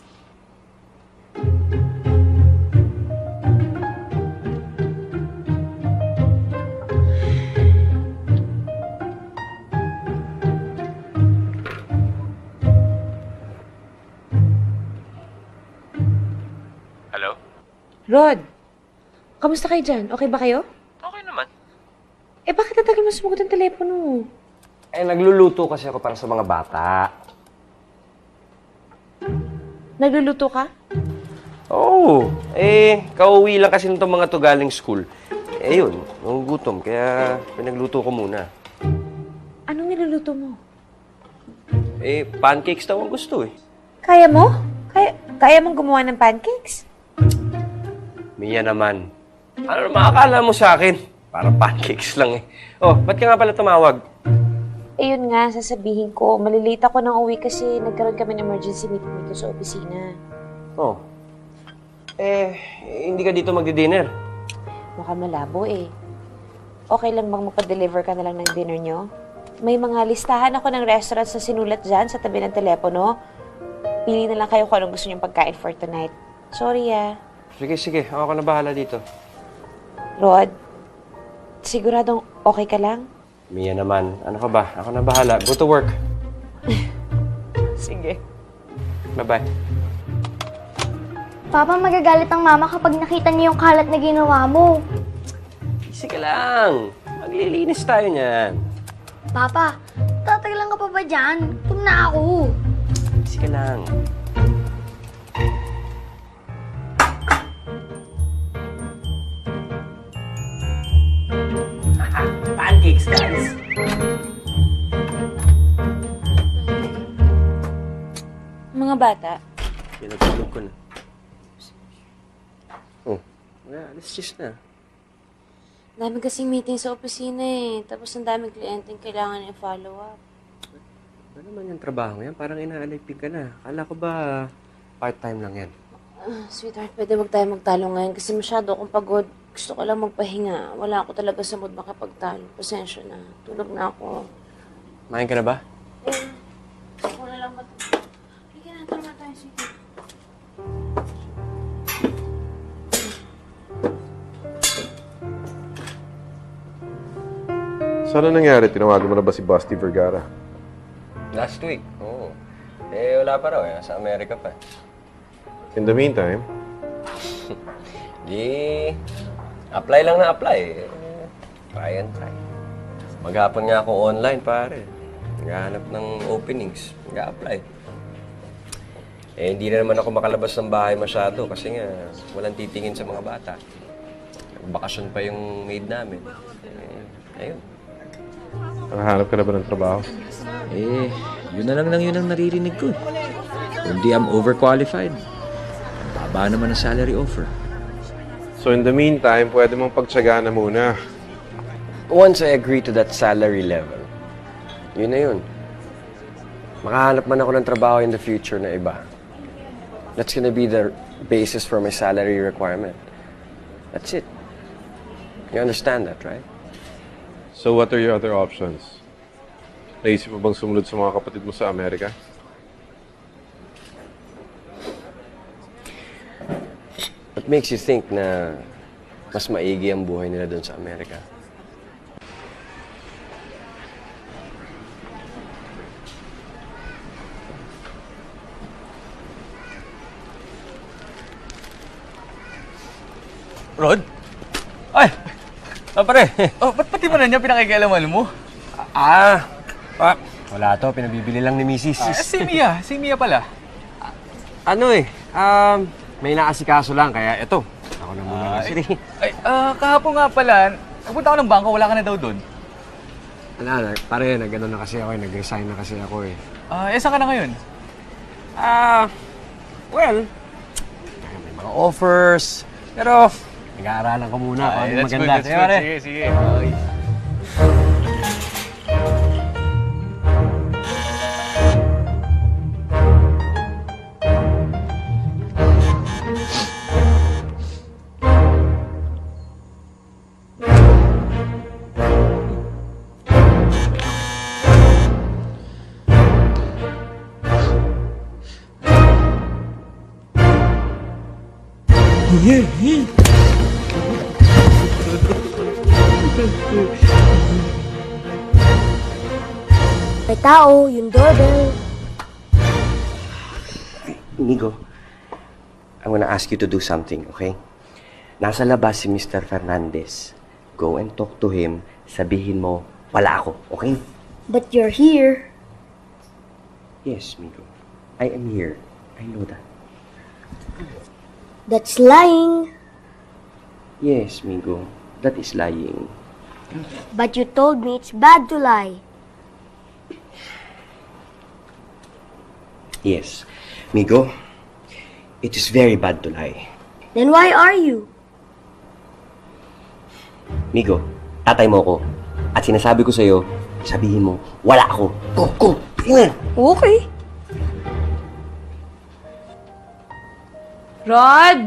Hello? Rod, kamusta kayo dyan? Okay ba kayo? Okay naman. Eh, bakit natagal mo sumagot ang telepono? Eh, nagluluto kasi ako para sa mga bata. Nagluluto ka? Oo. Kauwi lang kasi nitong mga to galing school. Eh, yun. Nagugutom. Kaya pinagluto ko muna. Anong niluluto mo? Eh, pancakes daw ang gusto eh. Kaya mo? Kaya mong gumawa ng pancakes? Mia naman. Ano naman akala mo sa akin? Parang pancakes lang eh. Oh, ba't ka nga pala tumawag? Eh, yun nga, sasabihin ko. Malilate ako ng uwi kasi nagkaroon kami ng emergency meeting dito sa opisina. Oh. Hindi ka dito magdi-dinner. Mukhang malabo eh. Okay lang bang mapadeliver ka na lang ng dinner nyo? May mga listahan ako ng restaurants na sinulat dyan sa tabi ng telepono. Pili na lang kayo kung anong gusto nyong pagkain for tonight. Sorry ah. Sige. Ako na bahala dito. Rod, siguradong okay ka lang? Mia naman. Ano ka ba? Ako na bahala. Go to work. Sige. Bye-bye. Papa, magagalit ang Mama kapag nakita niya yung kalat na ginawa mo. Easy ka lang. Maglilinis tayo niyan. Papa, tatagalan ka pa ba dyan? Gutom na ako. Easy ka lang. Pancakes, guys. Mga bata, Pinatulog ko na. Oh, alis cheese na. dami kasing meeting sa opisina eh. Tapos ang daming kliyente kailangan i-follow up. Ano naman yung trabaho yan? Parang inaalipin ka na. Akala ko ba part-time lang yan? Sweetheart, pwede wag tayo magtalo ngayon kasi masyado akong pagod. Gusto ko lang magpahinga. Wala ako talaga sa mood makapagtalo. Pasensya na. Tulog na ako. Main ka na ba? Ako na lang ba? Hindi ka na, tama tayo. Saan na nangyari? Tinawagan mo na ba si Basti Vergara? Last week, oo. Eh, wala pa raw eh. Sa Amerika pa. In the meantime, Di, apply lang na apply. Try and try. Maghapon nga ako online, pare. Naghahanap ng openings. Nag-apply. Eh, hindi na naman ako makalabas ng bahay masyado kasi nga walang titingin sa mga bata. Bakasyon pa yung maid namin. Eh, ayun. nakahanap ka na ba ng trabaho? Eh, yun na lang yun ang naririnig ko. Kundi I'm overqualified. Ang baba naman ang salary offer. So in the meantime, pwede mong pagtsaga na muna. Once I agree to that salary level, yun na yun. Makahanap man ako ng trabaho in the future na iba. That's gonna be the basis for my salary requirement. That's it. You understand that, right? So what are your other options? Naisip mo bang sumunod sa mga kapatid mo sa Amerika? What makes you think na mas maigi ang buhay nila doon sa Amerika? Rod? Ay! Pare! Oh, ba't pati mo na niya pinakikialaman mo? Wala to. Pinabibili lang ni Mrs. Si Mia pala. Ano eh, may naasikaso lang, kaya eto. Ako na muna kasi. Kahapon nga pala, nagpunta ako ng bangko, wala ka na daw doon. Pare, nag-ano na kasi ako eh, nag-resign na kasi ako eh. Saan ka na ngayon? Well, may mga offers, pero nag-aaralan ko muna kung ano maganda. That's good. Sige. Okay. May tao, yung doorbell. Inigo, I wanna ask you to do something, okay? Nasa labas si Mr. Fernandez. Go and talk to him. Sabihin mo, wala ako, okay? But you're here. Yes, Migo. I am here. I know that. That's lying. Yes, Migo. That is lying. But you told me it's bad to lie. Yes. Migo, it is very bad to lie. Then why are you? Migo, tatay mo ko. At sinasabi ko sa'yo, sabihin mo, wala ako. Go! Okay. Rod!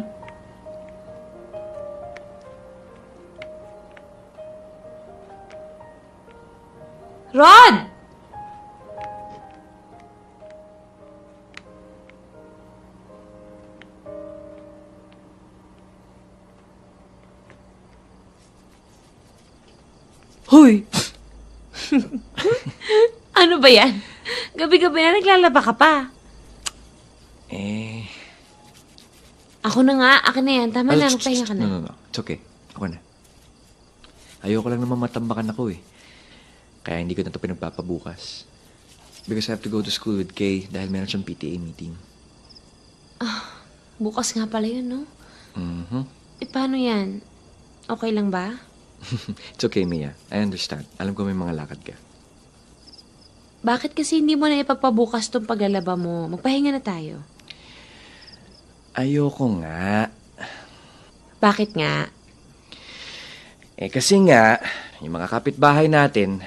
Rod! Hoy! Ano ba yan? Gabi-gabi na naglalaba ka pa. Eh... Ako na nga. Akin na yan. Tama na. Magpahinga ka na. No. It's okay. Ako na. Ayoko lang naman matambakan ako eh. Kaya hindi ko na ito pinagpapabukas. Because I have to go to school with Kay dahil meron siyang PTA meeting. Bukas nga pala yun, no? Mm-hmm. Eh, paano yan? Okay lang ba? It's okay, Mia. I understand. Alam ko may mga lakad ka. Bakit kasi hindi mo na ipagpabukas tong paglalaba mo? Magpahinga na tayo. Ayoko nga. Bakit nga? Eh kasi nga, yung mga kapitbahay natin,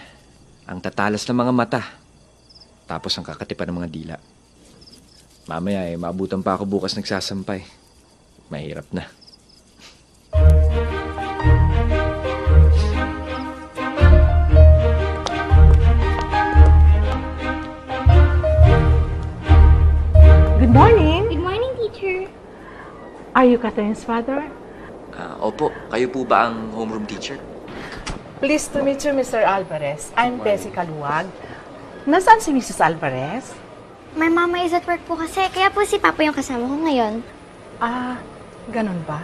ang tatalas ng mga mata. Tapos ang kakatipan ng mga dila. Mamaya maabutan pa ako bukas nagsasampay. Mahirap na. Good morning. Good morning, teacher. Are you Catherine's father? Opo, kayo po ba ang homeroom teacher? Pleased to meet you, Mr. Alvarez. I'm Bessie Kaluwag. Nasaan si Mrs. Alvarez? My mama is at work po kasi, kaya po si Papa yung kasama ko ngayon. Ah, ganun ba?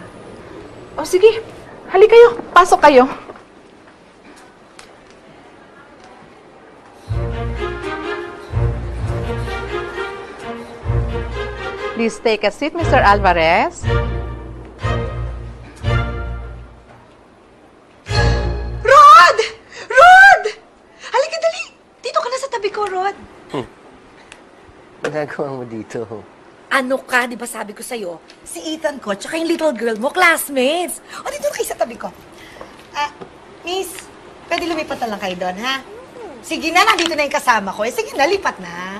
O sige, hali kayo. Pasok kayo. Please take a seat, Mr. Alvarez. Rod! Rod! Halika, dali! Dito ka na sa tabi ko, Rod. Nagagawa mo dito. Ano ka, di ba sabi ko sa'yo? Si Ethan ko, tsaka yung little girl mo, classmates. O, dito na kayo sa tabi ko. Miss, pwede lumipat na lang kayo doon, ha? Sige na, nandito na yung kasama ko. Eh, sige na, lipat na.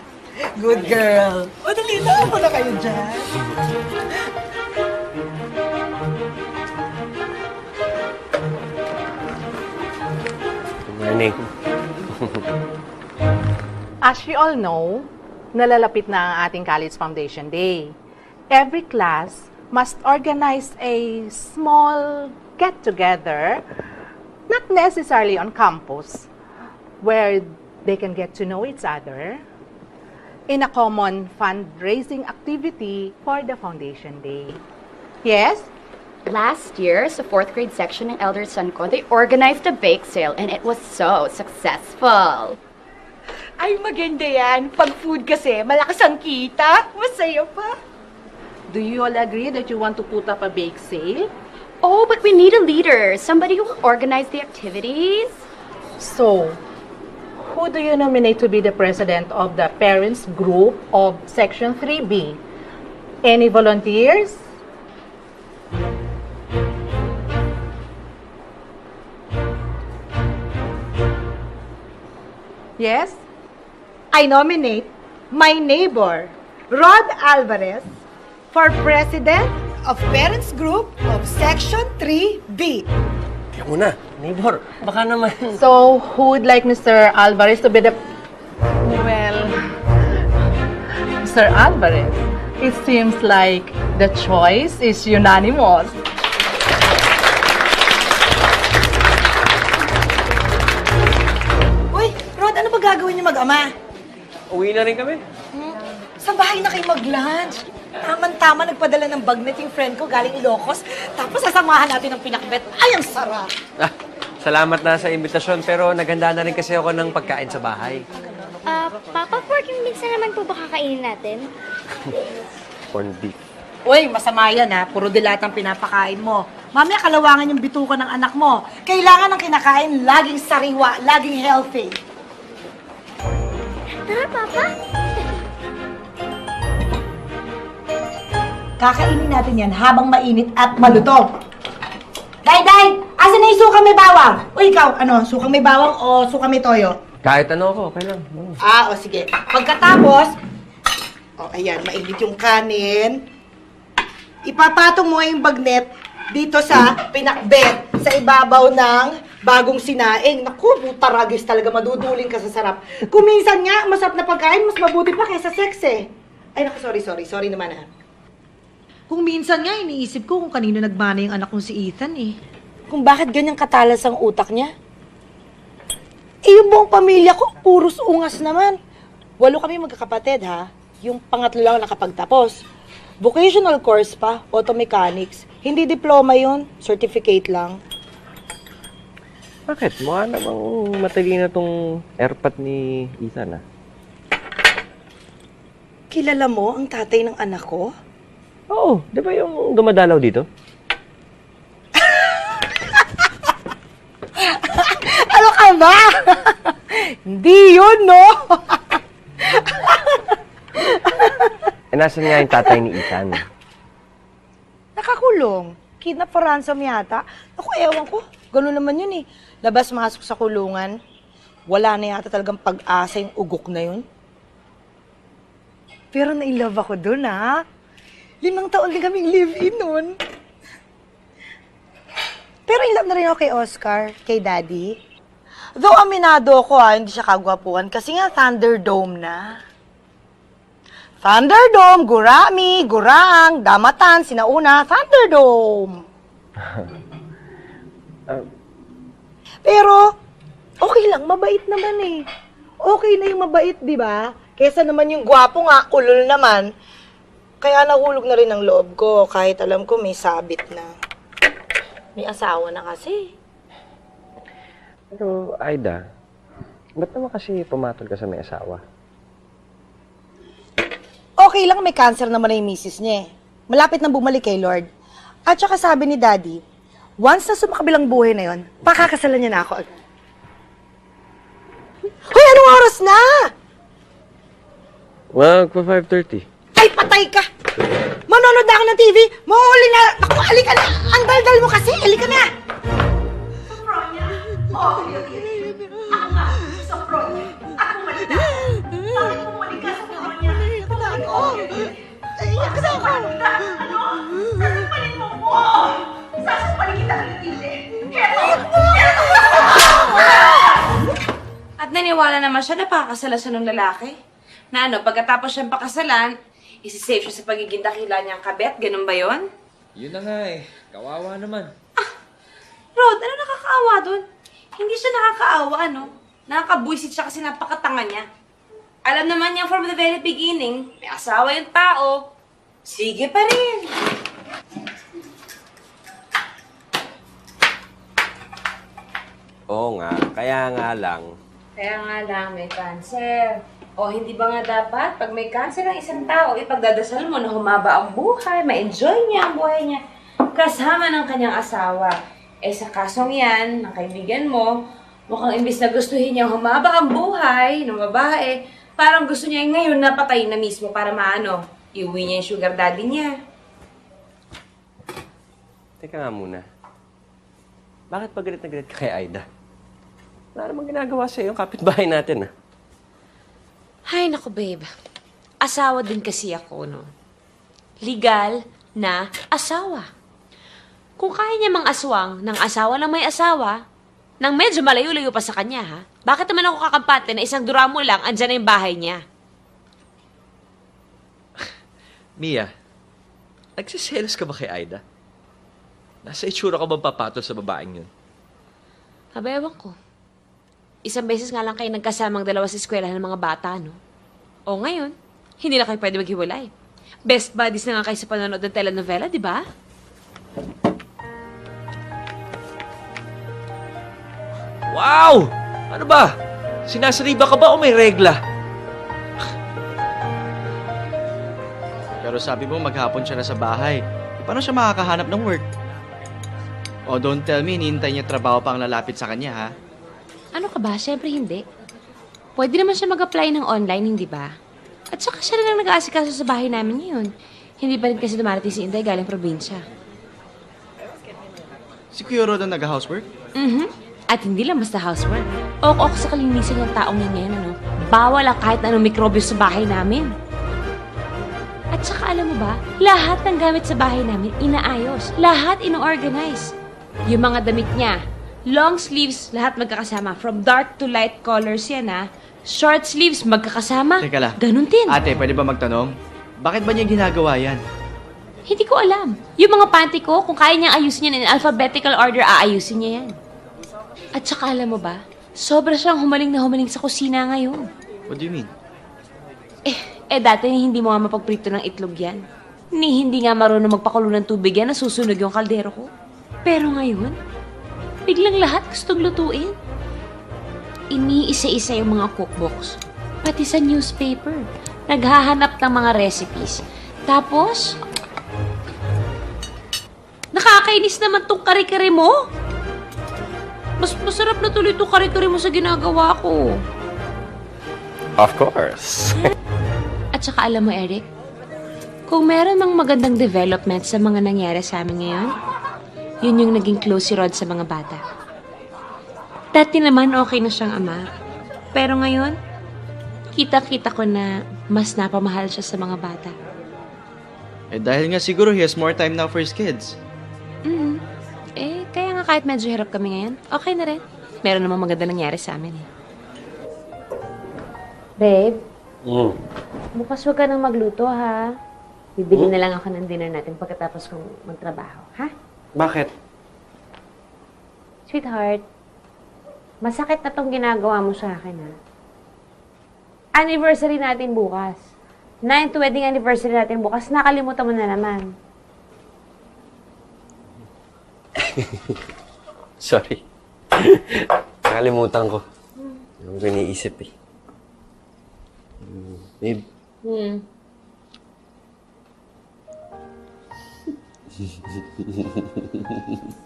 Good girl. O, dali na, muna kayo dyan. Good morning. As you all know, nalalapit na ang ating College Foundation Day. Every class must organize a small get-together, not necessarily on campus, where they can get to know each other in a common fundraising activity for the Foundation Day. Yes? Last year, sa 4th grade section ng Elder Son ko, they organized a bake sale and it was so successful. Ay, maganda yan. Pag food kasi, malakas ang kita. Masaya pa. Do you all agree that you want to put up a bake sale? Oh, but we need a leader. Somebody who will organize the activities. So, who do you nominate to be the president of the parents group of Section 3B? Any volunteers? Yes? I nominate my neighbor, Rod Alvarez, for president of Parents Group of Section 3B. Kaya muna, neighbor. Baka naman... So, who would like Mr. Alvarez to be the... Well, Mr. Alvarez, it seems like the choice is unanimous. Uy, Rod, ano ba gagawin niyo mag-ama? Uwi na rin kami. Sa bahay na kayo mag-lunch. Tama-tama, nagpadala ng bagnet yung friend ko galing Ilocos. Tapos sasamahan natin ng pinakbet. Ay, ang sarap! Salamat na sa imbitasyon, pero naghanda na rin kasi ako ng pagkain sa bahay. Papa, pork yung minsan naman po ba kakainin natin? Corned beef. Uy, masama yan ha. Puro dilatang pinapakain mo. Mamaya kalawangan yung bituka ng anak mo. Kailangan ng kinakain laging sariwa, laging healthy. Tara, Papa. Kakainin natin yan habang mainit at malutong. Day! Asan na yung sukang may bawang? Uy, ikaw, ano, sukang may bawang o sukang may toyo? Kahit ano ako, okay lang. O sige. Pagkatapos, ayan, mainit yung kanin. Ipapatong mo yung bagnet dito sa pinakbet, sa ibabaw ng bagong sinaing. Naku, butaragis talaga, maduduling ka sa sarap. Kung minsan nga, masarap na pagkain, mas mabuti pa kaysa sex eh. Ay, naku, sorry naman ha. Kung minsan nga, iniisip ko kung kanino nagmana yung anak kong si Ethan eh. Kung bakit ganyang katalas ang utak niya? Yung buong pamilya ko, puros ungas naman. 8 kami magkakapatid ha. Yung pangatlo lang nakapagtapos. Vocational course pa, auto mechanics. Hindi diploma yun, certificate lang. Bakit? Mukha namang matalino tong airpot ni Ethan Kilala mo ang tatay ng anak ko? Oo, di ba yung dumadalaw dito? Ano ka ba? Hindi yun, no? Nasaan nga yung tatay ni Ethan? Nakakulong. Kidnap for ransom yata. Ako, ewan ko. Ganun naman yun eh. Labas-masok sa kulungan. Wala na yata talagang pag-asa yung ugok na yun. Pero na-inlove ako dun, ha? 5 taon din kaming live-in nun. Pero in love na rin ako kay Oscar, kay Daddy. Though aminado ako hindi siya kagwapuhan kasi nga Thunderdome na. Thunderdome, Gurami, Gurang, Damatan, Sinauna, Thunderdome. Pero lang, mabait naman eh. Okay na yung mabait, di ba? Kesa naman yung gwapo nga, ulol naman. Kaya nahulog na rin ang loob ko, kahit alam ko may sabit na. May asawa na kasi. Pero, Aida, ba't naman kasi pumatol ka sa may asawa? Okay lang, may cancer naman na yung misis niya eh. Malapit na bumalik kay Lord. At saka sabi ni Daddy, once na sumakabilang buhay na yon, pakakasalan niya na ako. Hoy, anong oras na? Wag pa 5:30. Ay, patay ka! Manonood na ako ng TV! Mahuli na! Naku, halika na! Ang daldal mo kasi! Halika na! Sopronya! Oh, ako nga, Sopronya! Ako malita! Bakit mo mali ka, Sopronya? Oh! Iyak na ako! Ano? Sasampalin mo mo! Sasampalin kita ng tili! Heto! Heto! At naniwala naman siya na pakakasala siya ng lalaki. Na ano, pagkatapos siyang pakasalan, isi-save siya sa pagiging dakila niyang kabet. Ganun ba yon? Yun na nga eh. Kawawa naman. Rod, ano nakakaawa dun? Hindi siya nakakaawa, ano? Nakakabwisit siya kasi napakatanga niya. Alam naman niya from the very beginning, may asawa yung tao. Sige pa rin. Oo nga, kaya nga lang. Kaya nga lang, may cancer. O hindi ba nga dapat, pag may cancer ang isang tao, ipagdadasal mo na humaba ang buhay, ma-enjoy niya ang buhay niya, kasama ng kanyang asawa. Eh sa kasong yan, ng kaibigan mo, mukhang imbis na gustuhin niya humaba ang buhay ng babae, parang gusto niya ngayon na patayin na mismo para maano, iuwi niya yung sugar daddy niya. Teka nga muna. Bakit pa galit na galit ka kay Aida? Wala namang ginagawa sa'yo yung kapitbahay natin, ah. Ay, naku, babe. Asawa din kasi ako, no? Legal na asawa. Kung kaya niya mang aswang ng asawa ng may asawa, nang medyo malayo-layo pa sa kanya, ha? Bakit naman ako kakampante na isang duramo lang, andyan na yung bahay niya? Mia, nagsiselos ka ba kay Aida? Nasa itsura ka bang papatol sa babaeng yun? Ewan ko. Isang beses nga lang kayo nagkasamang dalawa sa eskwelahan ng mga bata, no? O ngayon, hindi na kayo pwede maghiwalay. Best buddies na nga kayo sa panonood ng telenovela, di ba? Wow! Ano ba? Sinasariba ka ba o may regla? Pero sabi mo maghapon siya na sa bahay. Paano siya makakahanap ng work? Oh, don't tell me, hinihintay niya trabaho pa ang lalapit sa kanya, ha? Ano ka ba? Siyempre hindi. Pwede naman siya mag-apply ng online, hindi ba? At saka siya na lang nag-aasikaso sa bahay namin ngayon. Hindi pa rin kasi dumarating si Inday galing probinsya. Si Kuya Rod ang nag-housework? At hindi lang basta housework. Ok sa kalinisan ng taong yan ngayon, ano? Bawal ang kahit anong mikrobyo sa bahay namin. At saka alam mo ba, lahat ng gamit sa bahay namin inaayos. Lahat ino-organize. Yung mga damit niya, long sleeves, lahat magkakasama. From dark to light colors yan, ha? Short sleeves, magkakasama. Teka lang. Ganun din. Ate, pwede ba magtanong? Bakit ba niya ginagawa yan? Hindi ko alam. Yung mga panty ko, kung kaya niyang ayusin yan in alphabetical order, aayusin niya yan. At saka alam mo ba, sobra siyang humaling na humaling sa kusina ngayon. What do you mean? Dati hindi mo nga mapagprito ng itlog yan. Hindi nga marunong magpakulo ng tubig yan, nasusunog yung kaldero ko. Pero ngayon, biglang lahat gustong lutuin. Iniisa-isa yung mga cookbooks. Pati sa newspaper. Naghahanap ng mga recipes. Tapos, nakakainis naman tong kare-kare mo. Mas masarap na tuloy itong kare-kare mo sa ginagawa ko. Of course. At saka alam mo, Eric, kung meron mang magandang development sa mga nangyari sa amin ngayon, yun yung naging close si Rod sa mga bata. Dati naman okay na siyang ama. Pero ngayon, kita-kita ko na mas napamahal siya sa mga bata. Dahil nga siguro he has more time now for his kids. Kaya nga kahit medyo hirap kami ngayon, okay na rin. Meron namang maganda nangyari sa amin eh. Babe, bukas huwag ka nang magluto ha. Bibili na lang ako ng dinner natin pagkatapos kong magtrabaho, ha? Bakit? Sweetheart, masakit na tong ginagawa mo sa akin, ha? Anniversary natin bukas. 9th wedding anniversary natin bukas. Nakalimutan mo na naman. Sorry. Nakalimutan ko. Hindi ko iniisip eh. Babe,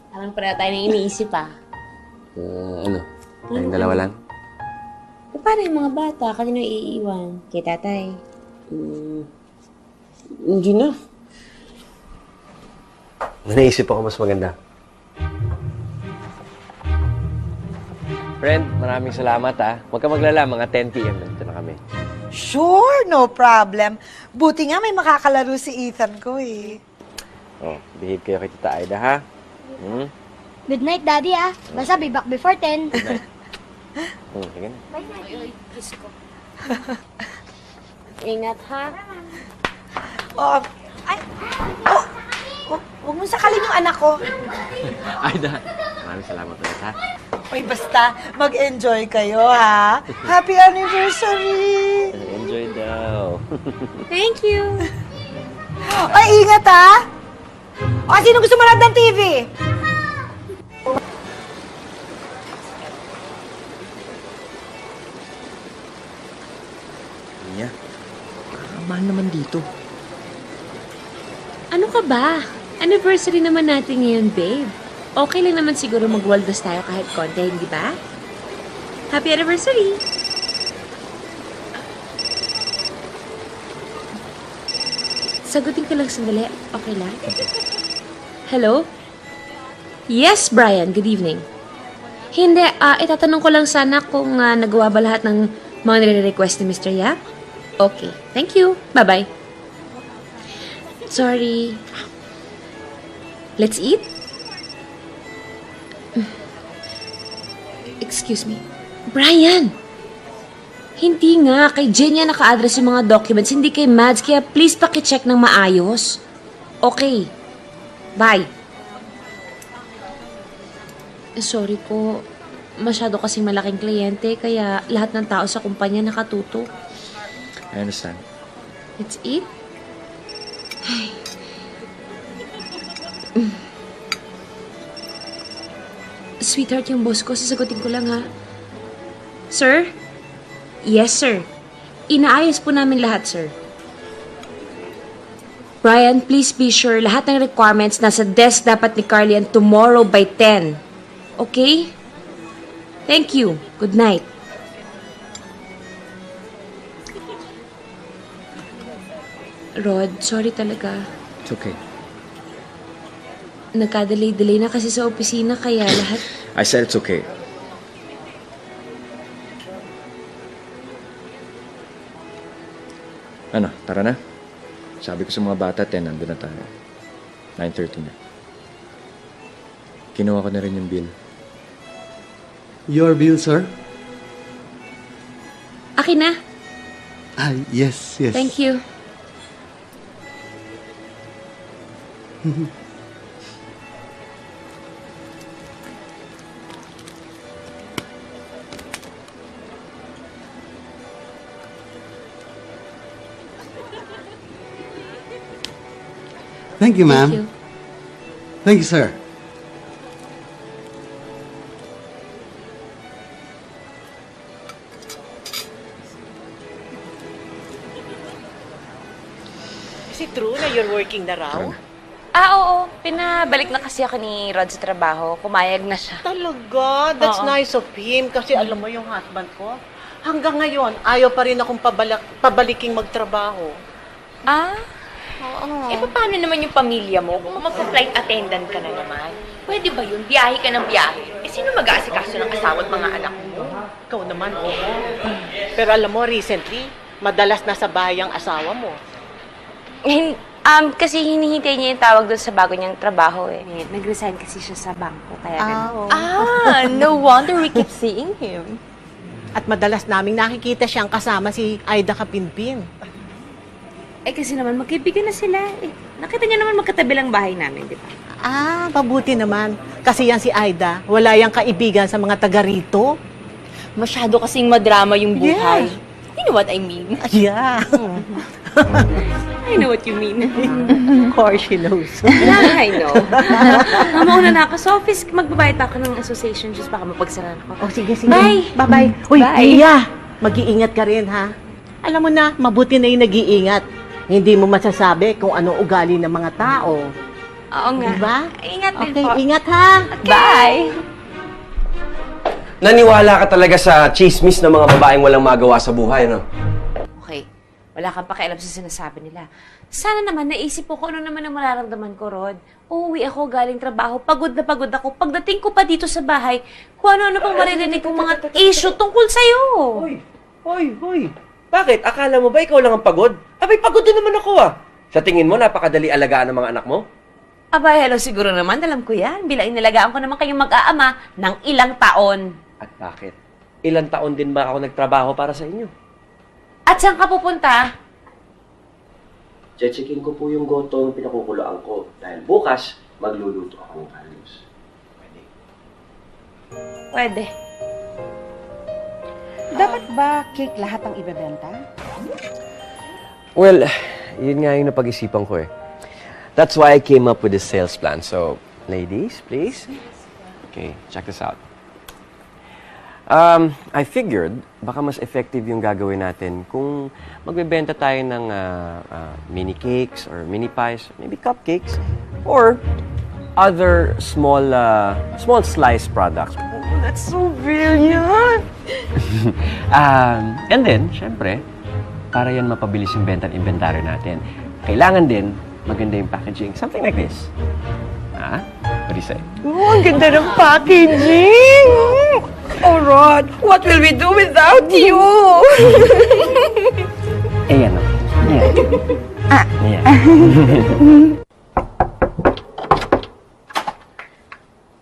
Parang pala tayo nang iniisip, ah. ano? Tayong dalawa lang? E, paano yung mga bata? Kanino iiwan? Kay tatay? Hindi na. Naisip ako mas maganda. Friend, maraming salamat Huwag ka maglala, mga 10 p.m. nandito na kami. Sure, no problem. Buti nga may makakalaro si Ethan ko eh. Oh, behave kayo kay Tita Aida, ha? Good night, Daddy, ah. Basta be back before 10. Sige na. Bye, Daddy. Ingat, ha? Huwag mong sakalin yung anak ko. Aida, maraming salamat ulit, ha? Oy, basta mag-enjoy kayo, ha? Happy anniversary! Enjoy daw. Thank you! Ay, ingat, ha? O, sino gusto manood ng TV? Niya, mahal naman dito. Ano ka ba? Anniversary naman natin ngayon, babe. Okay lang naman siguro magwaldas tayo kahit konti, hindi ba? Happy anniversary! Sagutin ka lang sandali. Okay lang? Hello? Yes, Brian. Good evening. Hindi, itatanong ko lang sana kung nagawa ba lahat ng mga nire-request ni Mr. Yap? Okay. Thank you. Bye-bye. Sorry. Let's eat? Excuse me. Brian! Hindi nga. Kay Jenya naka-address yung mga documents, hindi kay Mads. Kaya please pakicheck ng maayos. Okay. Bye. Sorry po. Masyado kasing malaking kliyente, kaya lahat ng tao sa kumpanya nakatuto. I understand. Let's eat? Ay. Sweetheart, yung boss ko, sasagutin ko lang, ha? Sir? Yes, sir. Inaayos po namin lahat, sir. Brian, please be sure lahat ng requirements nasa desk dapat ni Carlian tomorrow by 10. Okay? Thank you. Good night. Rod, sorry talaga. It's okay. Nagka-delay na kasi sa opisina kaya lahat... I said it's okay. Ano, tara na. Sabi ko sa mga bata, 10, nandun na tayo. 9:30 na. Kinuha ko na rin yung bill. Your bill, sir? Akin na. Yes. Thank you. Thank you, ma'am. Thank you. Thank you, sir. Is it true na you're working na raw? Oo. Pinabalik na kasi ako ni Rod sa trabaho. Kumayag na siya. Talaga? That's Oo. nice of him. Kasi alam mo yung husband ko, hanggang ngayon, ayaw pa rin akong pabaliking magtrabaho. Oo. Paano naman yung pamilya mo? Kung magpa-flight attendant ka na naman, pwede ba yun? Biyahe ka ng biyahe. Sino mag-aasikaso ng asawa at mga anak mo? Ikaw naman, oo. Pero alam mo, recently, madalas nasa bahay ang asawa mo. Kasi hinihintay niya yung tawag doon sa bago niyang trabaho eh. Nag-resign kasi siya sa bangko, kaya No wonder we keep seeing him. At madalas naming nakikita siyang kasama si Aida Kapinpin. Eh kasi naman magkaibigan na sila. Nakita niya naman magkatabi lang bahay namin, di ba? Ah, mabuti naman. Kasi yan si Aida, wala yang kaibigan sa mga taga rito. Masyado kasing madrama yung buhay. Yeah. You know what I mean? Yeah. I know what you mean. Of course she knows. Yeah, I know. Mauna na ako sa office. Magbabayad ako ng association just baka mapagsaran ko. Oh, sige, sige. Bye! Bye-bye. Uy, Bye. Iya, mag-iingat ka rin, ha? Alam mo na, mabuti na yung nag-iingat. Hindi mo masasabi kung anong ugali ng mga tao. Oo nga. Diba? Ingat din Okay, po. ingat ha. Bye! Naniwala ka talaga sa chismis ng mga babaeng walang magawa sa buhay, no? Okay. Wala kang pakialam sa sinasabi nila. Sana naman naisip ko kung ano naman ang mararamdaman ko, Rod. Uuwi ako galing trabaho, pagod na pagod ako. Pagdating ko pa dito sa bahay, kung ano-ano pang maririnig kong mga issue tungkol sa'yo. Hoy! Bakit? Akala mo ba ikaw lang ang pagod? Abay, pagod din naman ako, ah. Sa tingin mo, napakadali alagaan ng mga anak mo? Aba, hello, siguro naman, alam ko yan. Bilang inalagaan ko naman kayong mag-aama ng ilang taon. At bakit? Ilang taon din ba ako nagtrabaho para sa inyo? At saan ka pupunta? Checkin ko po yung goto ng pinakukuloan ko. Dahil bukas, magluluto ako ng halos. Pwede. Dapat ba cake lahat ang ibebenta? Well, yun nga yung napag-isipan ko eh. That's why I came up with this sales plan. So, ladies, please. Okay, check this out. I figured baka mas effective yung gagawin natin kung magbebenta tayo ng mini cakes or mini pies, maybe cupcakes, or other small slice products. Oh, that's so brilliant! And then, syempre, para yan mapabilis yung benta at inventory natin, kailangan din maganda yung packaging. Something like this. Ah? What do you say? Oh, ang ganda ng packaging! Oh, Rod, what will we do without you? Eh, yan o. Yan. Yan.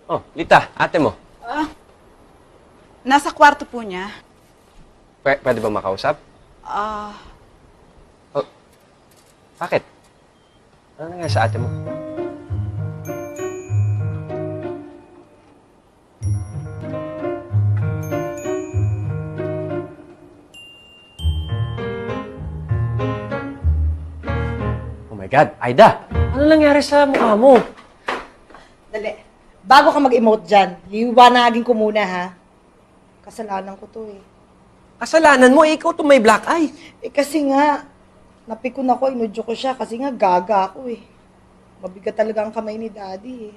Oh, Lita, ate mo. Nasa kwarto po niya. Pwede ba makausap? Bakit? Ano nangyari sa ate mo? Oh my God, Aida! Ano nangyari sa mukha mo? Dali. Bago ka mag-emote dyan, liwanagin ko muna, ha? Kasalanan ko to, eh. Kasalanan mo, ikaw to may black eye. Eh, kasi nga, napikon ako, inudyo ko siya, kasi nga gaga ako, eh. Mabigat talaga ang kamay ni Daddy, eh.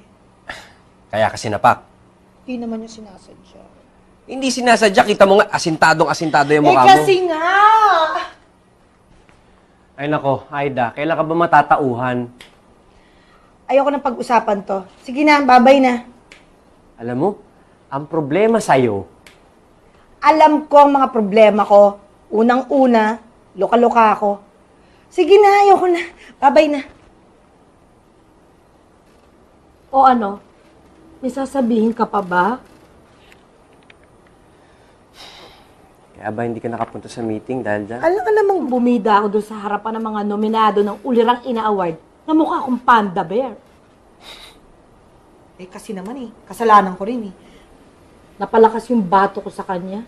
Kaya kasi napak. Hindi naman niya sinasadya. Hindi sinasadya, kita mo nga, asintado yung mukha mo. Eh, kasi nga! Ay nako, Aida, kailan ka ba matatauhan? Ayoko nang pag-usapan to. Sige na, babay na. Alam mo, ang problema sa'yo, Alam ko ang mga problema ko. Unang-una, loka-loka ako. Sige na, ayoko na. Babay na. O ano? May sasabihin ka pa ba? kaya ba hindi ka nakapunta sa meeting dahil dyan? Alam ka namang bumida ako doon sa harapan ng mga nominado ng Ulirang Ina Award na mukha akong panda bear. Eh kasi naman eh, kasalanan ko rin eh. Napalakas yung bato ko sa kanya.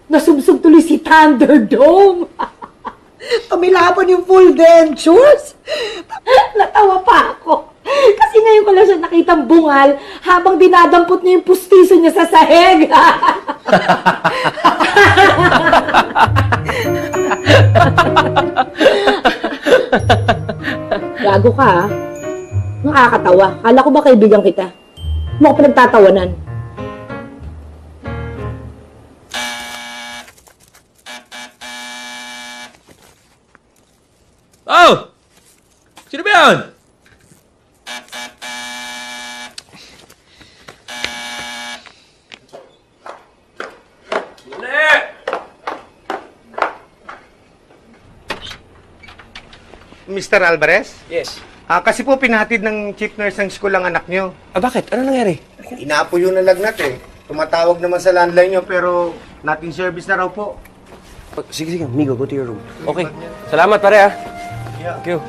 Nasubsob tuloy si Thunderdome. Tumilapon yung full dentures. Natawa pa ako. Kasi ngayon ko lang siya nakitang bungal habang dinadampot niya yung pustiso niya sa sahig. Gago ka, ha? Nakakatawa. Kala ko ba kaibigan kita? Mo ko pinagtatawanan. Oh! Sino ba yun? Mr. Alvarez? Yes. Kasi po pinatid ng chief nurse ng school ang anak nyo. Bakit? Ano nangyari? Inapo yung nalagnat eh. Tumatawag naman sa landline nyo pero not in service na raw po. Sige, Migo, go to your room. Okay. Salamat, pare, ah. Yeah. Thank you.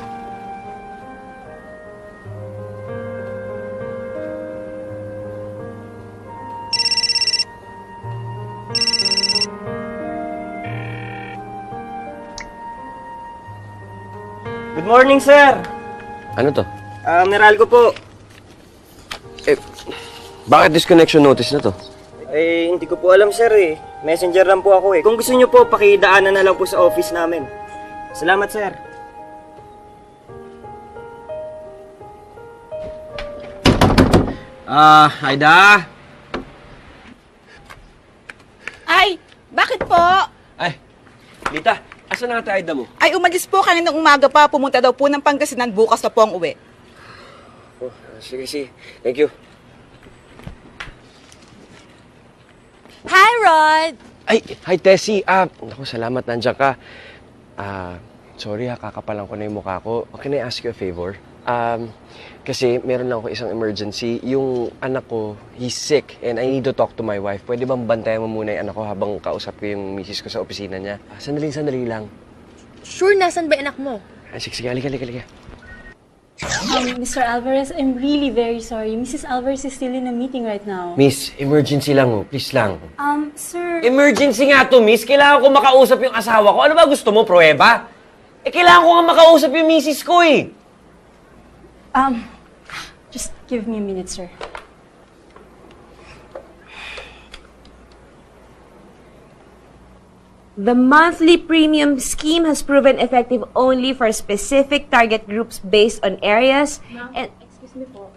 Good morning, sir. Ano to? Meralco po. Bakit disconnection notice na to? Hindi ko po alam, sir eh. Messenger lang po ako eh. Kung gusto niyo po, pakidaanan na lang po sa office namin. Salamat, sir. Aida? Ay, bakit po? Ay, Lita, asan na nga Aida mo? Ay, umalis po kaninang umaga pa. Pumunta daw po ng Pangasinan. Bukas na po ang uwi. Oh, sige. Thank you. Hi, Rod! Ay, hi Tessie. Naku, salamat nandiyan ka. Sorry kakapalan ko na yung mukha ko. Can I ask you a favor? Kasi meron lang ako isang emergency. Yung anak ko, he's sick and I need to talk to my wife. Pwede bang bantayan mo muna yung anak ko habang kausap ko yung misis ko sa opisina niya? Sandali lang. Sure, nasan ba anak mo? Sige, halika. Mr. Alvarez, I'm really very sorry. Mrs. Alvarez is still in a meeting right now. Miss, emergency lang please lang. Sir... Emergency nga to, miss. Kailangan ko makausap yung asawa ko. Ano ba gusto mo, pruweba? Kailangan ko nga makausap yung misis ko eh. Just give me a minute, sir. The monthly premium scheme has proven effective only for specific target groups based on areas and... Excuse me po.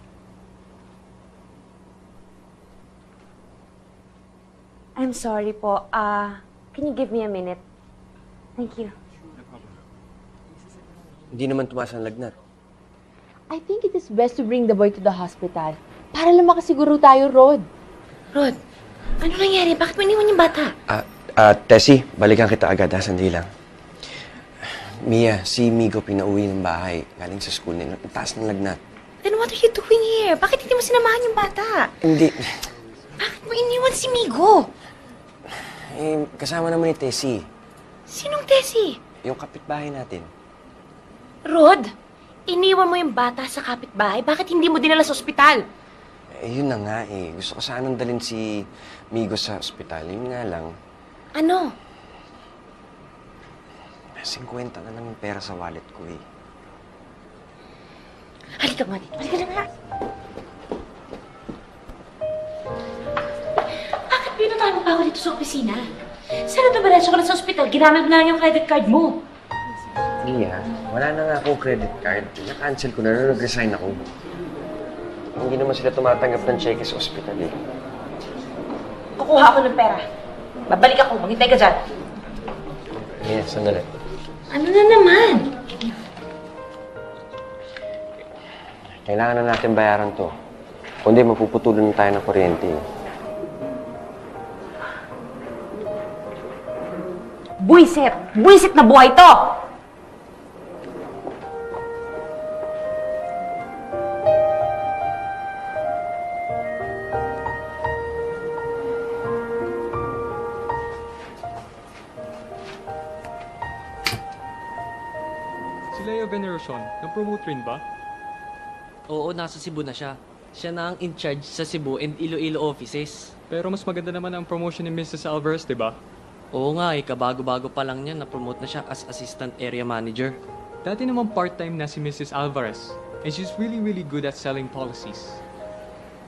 I'm sorry po. Can you give me a minute? Thank you. Hindi naman tumaas ang lagnat. I think it is best to bring the boy to the hospital. Para lang makasiguro tayo, Rod. Rod, ano nangyari? Bakit mo iniwan yung bata? Tessie, balikan kita agad sandali lang. Mia, si Migo pinauwi ng bahay. Galing sa school nila. Ang taas ng lagnat. Then what are you doing here? Bakit hindi mo sinamahan yung bata? Hindi. Bakit mo iniwan si Migo? Kasama naman ni Tessie. Sinong Tessie? Yung kapitbahay natin. Rod, iniwan mo yung bata sa kapitbahay. Bakit hindi mo dinala sa ospital? Yun na nga eh. Gusto ko sanang dalhin si Migo sa ospital. Yun nga lang. Ano? 50 na lang yung pera sa wallet ko eh. Halika nga dito. Halika na nga. Bakit pinuntahan mo pa ako dito sa opisina? Sana dumiretso ka na sa ospital. Ginamit mo na lang yung credit card mo. Mia, wala na nga akong credit card. Na-cancel ko na nung nag-resign ako. Hindi naman sila tumatanggap ng cheque sa ospital eh. Kukuha ako ng pera. Babalik ako. Maghintay ka dyan. Mia, sandali. Ano na naman? Kailangan na natin bayaran to. Kundi mapuputulan na tayo ng kuryente. Buisit! Buisit na buhay to! Si Leo Veneracion, na-promote rin ba? Oo, nasa Cebu na siya. Siya na ang in-charge sa Cebu and Iloilo offices. Pero mas maganda naman ang promotion ni Mrs. Alvarez, di ba? Oo nga kabago-bago pa lang niya, na-promote na siya as Assistant Area Manager. Dati naman part-time na si Mrs. Alvarez. And she's really good at selling policies.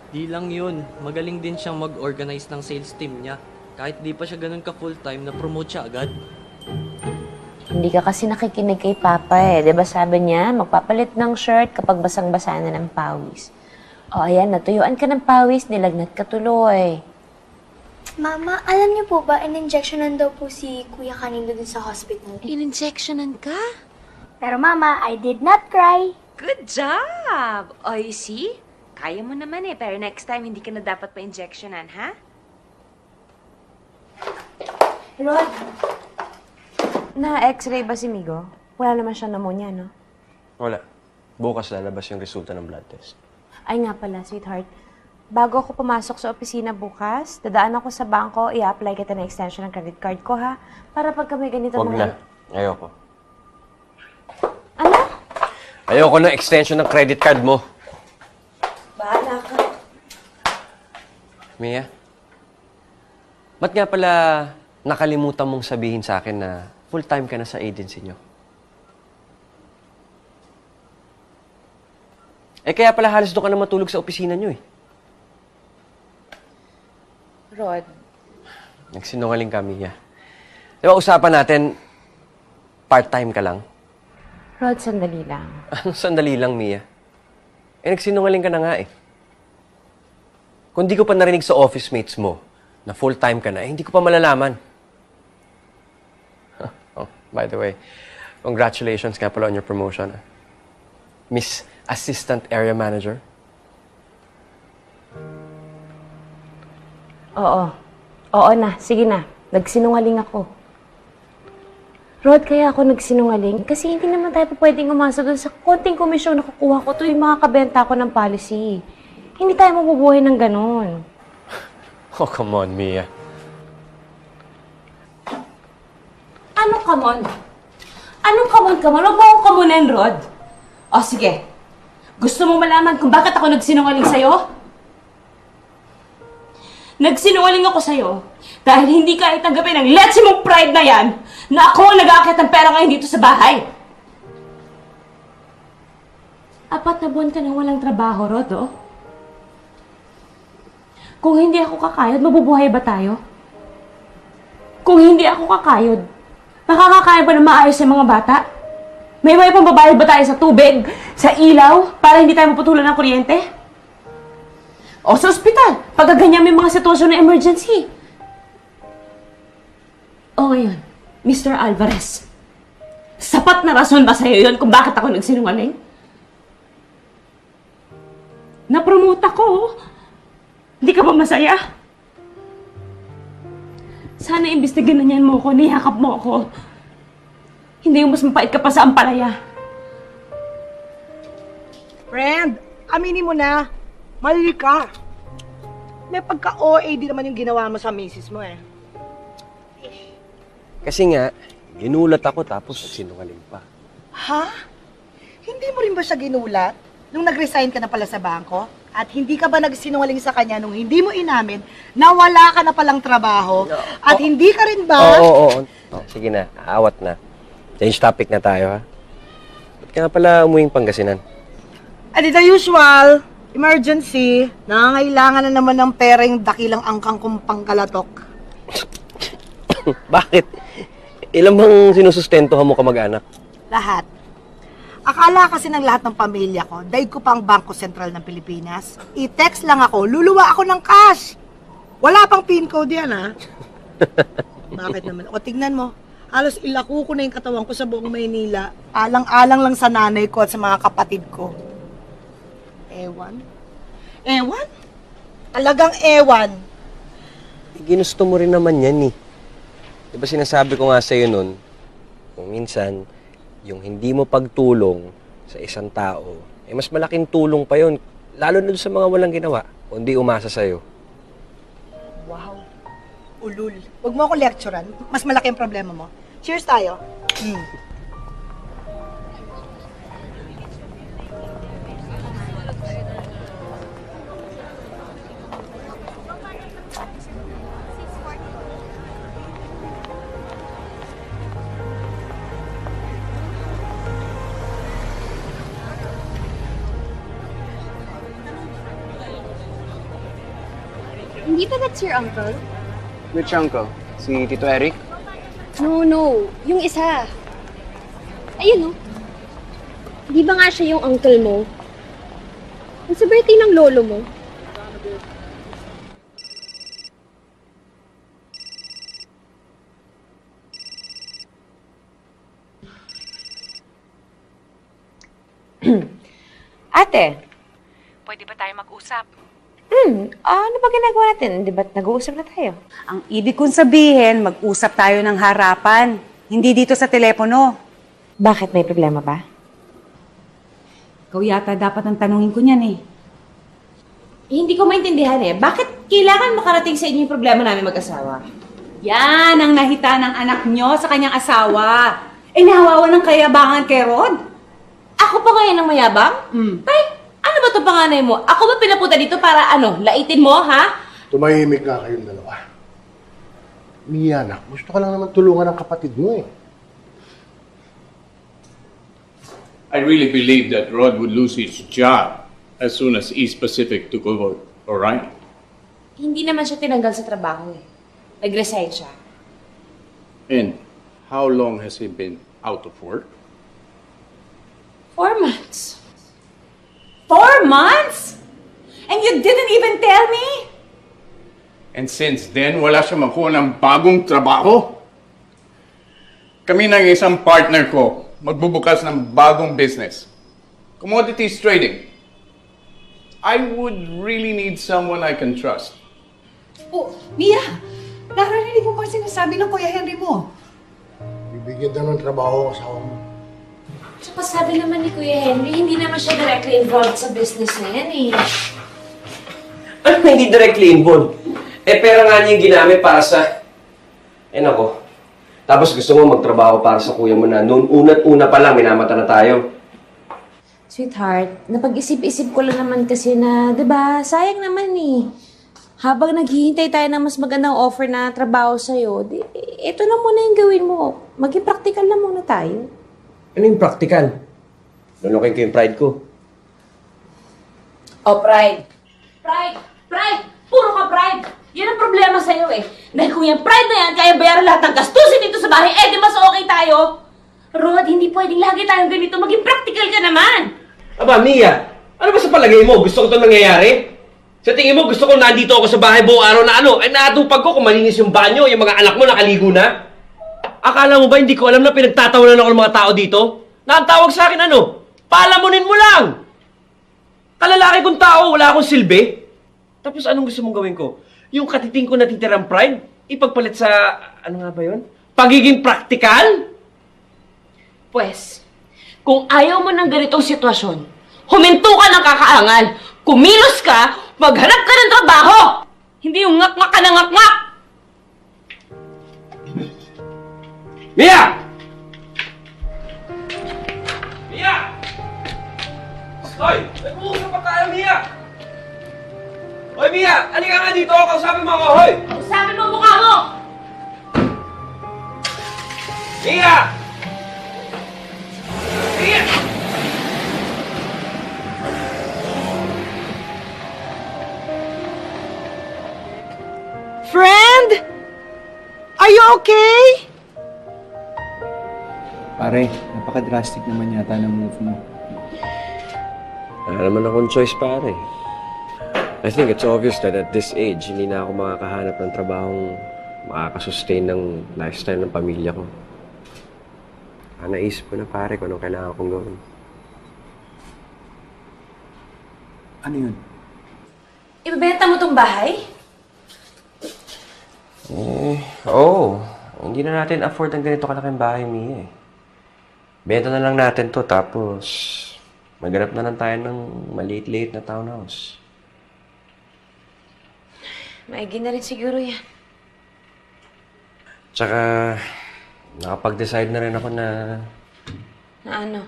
Di lang yun, magaling din siyang mag-organize ng sales team niya. Kahit di pa siya ganun ka full-time, na-promote siya agad. Hindi ka kasi nakikinig kay Papa eh. Diba sabi niya, magpapalit ng shirt kapag basang-basa na ng pawis. O ayan, natuyuan ka ng pawis, nilagnat ka tuloy. Mama, alam niyo po ba, in-injectionan daw po si Kuya kanina dun sa hospital. In-injectionan ka? Pero Mama, I did not cry. Good job! O, you see? Kaya mo naman eh, pero next time hindi ka na dapat pa-injectionan, ha? Rod, na-x-ray ba si Migo? Wala naman siya pneumonia, no? Wala. Bukas lalabas yung resulta ng blood test. Ay nga pala, sweetheart. Bago ako pumasok sa opisina bukas, dadaan ako sa bangko, i-apply kita ng extension ng credit card ko, ha? Para pag kami ganito Huwag na. Ayoko. Ano? Ayoko ng extension ng credit card mo. Bahala ka. Mia? Ba't nga pala nakalimutan mong sabihin sa akin na full-time ka na sa agency nyo? Eh kaya pala halos doon ka na matulog sa opisina nyo eh. Rod, Nagsinungaling ka, Mia. Di ba usapan natin, part-time ka lang? Rod, sandali lang. Anong sandali lang, Mia? Eh, nagsinungaling ka na nga eh. Kung di ko pa narinig sa office mates mo na full-time ka na, eh, hindi ko pa malalaman. Oh, by the way, congratulations nga pala on your promotion. Miss Assistant Area Manager. Oo. Oo na. Sige na. Nagsinungaling ako. Rod, kaya ako nagsinungaling kasi hindi naman tayo pwedeng umasa doon sa konting komisyon na kukuha ko tuwing makakabenta ko ng policy. Hindi tayo mabubuhay ng ganun. Oh, come on, Mia. Ano come on? Anong come on? Huwag mo akong kamunin, Rod. O sige. Gusto mo malaman kung bakit ako nagsinungaling sa'yo? Nagsinungaling ako sa'yo dahil hindi ka itanggapin ang letsi mong pride na yan na ako ang nag-aakit ng pera ngayon dito sa bahay. 4 na buwan ka nang walang trabaho, Rod, oh. Kung hindi ako kakayod, mabubuhay ba tayo? Kung hindi ako kakayod, makakakaya ba na maayos sa mga bata? May pambabayad ba tayo sa tubig, sa ilaw, para hindi tayo maputulan ng kuryente? O sa ospital, pag ganyan may mga sitwasyon na emergency. O ngayon, Mr. Alvarez, sapat na rason ba sa'yo yun kung bakit ako nagsinungaling? Na-promote ako. Hindi ka ba masaya? Sana imbestigan na niyan mo ko, niyakap mo ako. Hindi yung mas mapait ka pa sa ampalaya. Friend, aminin mo na. Mali ka. May pagka-OA din naman yung ginawa mo sa misis mo eh. Kasi nga, ginulat ako tapos sinungaling pa. Ha? Hindi mo rin ba siya ginulat nung nag-resign ka na pala sa bangko? At hindi ka ba nagsinungaling sa kanya nung hindi mo inamin na wala ka na palang trabaho? At hindi ka rin ba... Oo. Oh, sige na, aawat na. Change topic na tayo, ha? Ba't ka nga pala umuwing Pangasinan? Adi the usual, emergency, nangangailangan na naman ng pera yung dakilang angkang kong pangkalatok. Bakit? Ilan bang sinusustentohan mo kamag-anak? Lahat. Akala kasi ng lahat ng pamilya ko, daig ko pang Bangko Sentral ng Pilipinas. I-text lang ako, luluwa ako ng cash. Wala pang PIN code yan, ha? Bakit naman? O, tignan mo. Halos ilako ko na yung katawan ko sa buong Maynila. Alang-alang lang sa nanay ko at sa mga kapatid ko. Ewan? Ewan? Talagang ewan. Ginusto mo rin naman yan, eh. Diba sinasabi ko nga sa'yo nun, kung minsan, yung hindi mo pagtulong sa isang tao, eh mas malaking tulong pa yun, lalo na sa mga walang ginawa, kundi umasa sa'yo. Wow. Ulul. Huwag mo ako lecturean. Mas malaki ang problema mo. Cheers tayo. Hindi ba that's your uncle? Which uncle? Si Tito Eric? No. Yung isa. Ayun, no? Di ba nga siya yung uncle mo? Ang sa birthday ng lolo mo. Ate, Pwede ba tayo mag-usap? ano ba ginagawa natin? Di ba nag-uusap na tayo? Ang ibig kong sabihin, mag-usap tayo ng harapan. Hindi dito sa telepono. Bakit? May problema ba? Ikaw yata dapat ang tanungin ko niyan eh. Hindi ko maintindihan eh. Bakit kailangan makarating sa inyo yung problema namin mag-asawa? Yan ang nahita ng anak nyo sa kanyang asawa. Eh, nahawawan ng kayabangan kay Rod. Ako pa ngayon ang mayabang? Ay, ano ba ito panganay mo? Ako ba pinapunta dito para laitin mo, ha? Tumahimik nga kayong dalawa. Mia, anak, gusto ka lang naman tulungan ng kapatid mo eh. I really believe that Rod would lose his job as soon as East Pacific took over, alright? Hindi naman siya tinanggal sa trabaho eh. Nag-resign siya. And how long has he been out of work? 4 months. 4 months? And you didn't even tell me? And since then, wala siya makuha ng bagong trabaho. Kami ng isang partner ko, magbubukas ng bagong business. Commodities trading. I would really need someone I can trust. Oh, Mia! Narinig mo ba sinasabi ng Kuya Henry mo? Bibigyan daw ng trabaho ang asawa mo. Tsaka sabi naman ni Kuya Henry, hindi naman siya directly involved sa business na yan eh. Ano hindi directly involved? Pera nga niya yung ginamit para sa... nako. Tapos gusto mo magtrabaho para sa kuya mo na noon una't-una pa lang, minamata na tayo. Sweetheart, napag-isip-isip ko lang naman kasi na, di ba, sayang naman eh. Habang naghihintay tayo ng mas magandang offer na trabaho sa'yo, di, ito na muna yung gawin mo. Maging practical na muna tayo. Ano yung practical? Lulukin ko yung pride ko. Oh, pride. Pride! Pride! Puro ka pride! Yan ang problema sa'yo eh. Dahil kung yung pride na yan, kaya bayaran lahat ng gastusin dito sa bahay, di mas okay tayo. Rod, hindi pwedeng lagi tayong ganito. Maging practical ka naman. Aba, Mia, ano ba sa palagay mo? Gusto ko ito nangyayari? Sa tingin mo, gusto ko nandito ako sa bahay buong araw na ano? Ay naatupag ko kung malinis yung banyo, yung mga anak mo nakaligo na? Akala mo ba hindi ko alam na pinagtatawanan ako ng mga tao dito? Na ang tawag sa akin ano? Palamunin mo lang! Kalalaki kong tao, wala akong silbi. Tapos anong gusto mong gawin ko? Yung katiting ko natitirang pride? Ipagpalit sa, ano nga ba yun? Pagiging practical? Pwes, kung ayaw mo ng ganitong sitwasyon, huminto ka ng kakaangal. Kumilos ka, maghanap ka ng trabaho! Hindi yung ngak-ngak ka ng ngak-ngak! Mia! Mia! Hoy! Nag-uusap pa tayo, Mia! Hoy, Mia! Halika nga dito! Kausapin mo ako, hoy! Kausapin mo mukha mo! Mia! Mia! Friend? Are you okay? Pare, napaka-drastic naman yata ng move mo. Wala naman akong choice, pare. I think it's obvious that at this age, hindi na ako makakahanap ng trabahong makakasustain ng lifestyle ng pamilya ko. Naisip ko na, pare, kung anong kailangan kong gawin. Ano yun? Ibebenta mo tong bahay? Oo. Hindi na natin afford ang ganito kalaking bahay, Mia. Benta na lang natin to, tapos maghanap na lang tayo ng maliit-liit na townhouse. Maigi na rin siguro yan. Tsaka, nakapag-decide na rin ako na Na ano?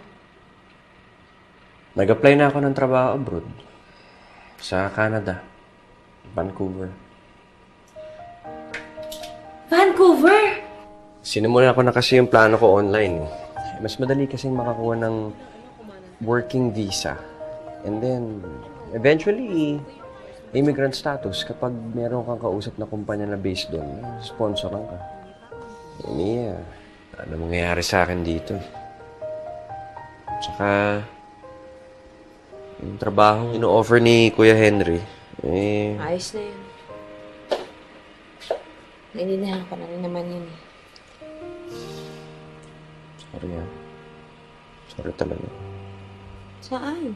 nag-apply na ako ng trabaho abroad. Sa Canada. Vancouver. Vancouver? Sinimulan ko na kasi yung plano ko online. Mas madali kasing makakuha ng working visa. And then, eventually, immigrant status kapag meron kang kausap na kumpanya na based doon, sponsoran ka. Mia, ano mangyayari sa akin dito? Tsaka, yung trabaho ino-offer ni Kuya Henry, Ayos na yun. Naintindihan ko na rin naman yun eh. sorry ah. Sorry talaga. Saan?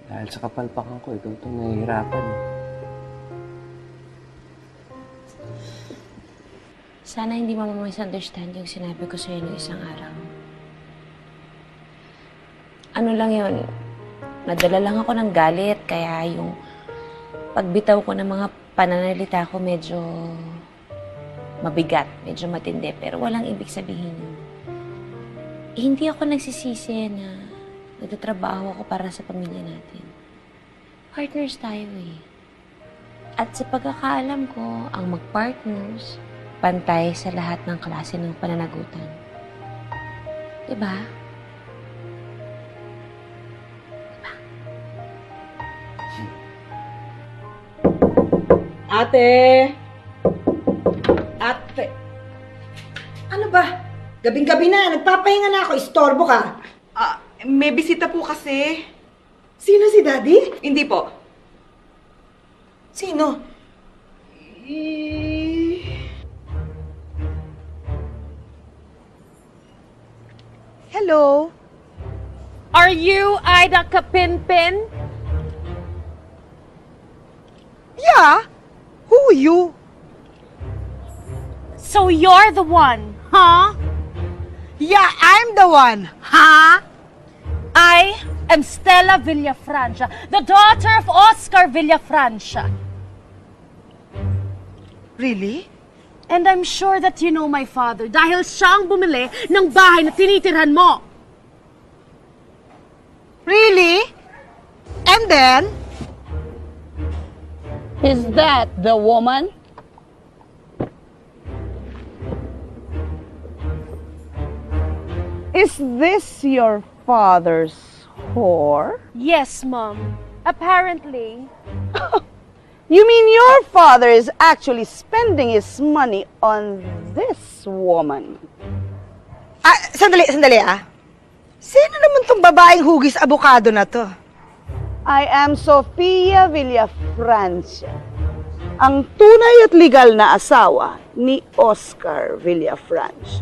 Dahil sa kapalpakan ko, ikaw itong nahihirapan. Sana hindi mo misunderstand yung sinabi ko sa'yo noong isang araw. Ano lang yun, nadala lang ako ng galit, kaya yung pagbitaw ko ng mga pananalita ko medyo mabigat, medyo matindi, pero walang ibig sabihin yun. Hindi ako nagsisisi na nagtatrabaho ako para sa pamilya natin. Partners tayo eh. At sa pagkakaalam ko, ang mag-partners, pantay sa lahat ng klase ng pananagutan. Diba? Ate! Ate! Ano ba? Gabing-gabi na, nagpapahinga na ako, istorbo ka. May bisita po kasi. Sino si Daddy? Hindi po. Sino? Hello? Are you Ida Kapinpin? Yeah? Who are you? So you're the one, huh? Yeah, I'm the one. Huh? I am Stella Villafranca, the daughter of Oscar Villafranca. Really? And I'm sure that you know my father dahil siya ang bumili ng bahay na tinitirhan mo. Really? And then? Is that the woman? Is this your father's whore? Yes, Mom. Apparently. You mean your father is actually spending his money on this woman? Sandali ah. Sino naman tong babaeng hugis abukado na to? I am Sofia Villafranca, ang tunay at legal na asawa ni Oscar Villafranca.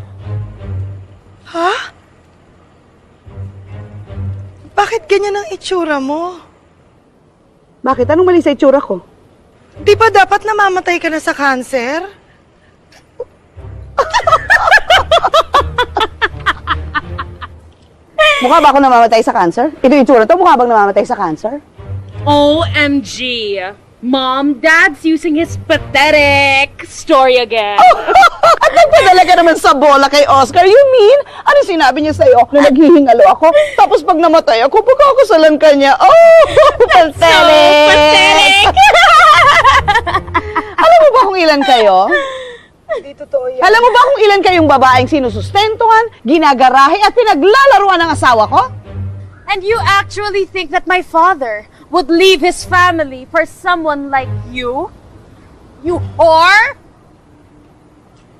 Ha? Bakit ganyan ang itsura mo? Bakit? Anong mali sa itsura ko? Di ba dapat namamatay ka na sa cancer? Mukha ba ako namamatay sa cancer? Ito yung itsura to, mukha bang namamatay sa cancer? OMG. Mom, Dad's using his pathetic story again. At nagpadala ka naman sa bola kay Oscar. You mean? Ano sinabi niya sa'yo na naghihingalo ako? Tapos pag namatay ako, pagkakasalan ka niya. Oh, pathetic! So pathetic! Alam mo ba kung ilan kayo? Hindi totoo yan. Alam mo ba kung ilan kayong babaeng sinusustentuhan, ginagarahe at pinaglalaruan ng asawa ko? And you actually think that my father would leave his family for someone like you? You whore?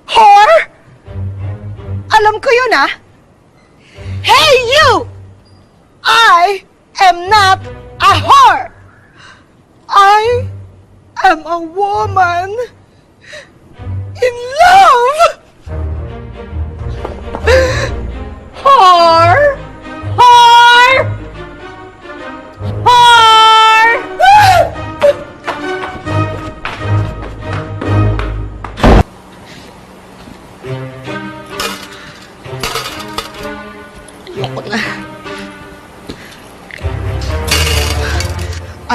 Whore? Alam ko yun ah. Hey you! I am not a whore. I am a woman in love. Whore! Whore! Whore!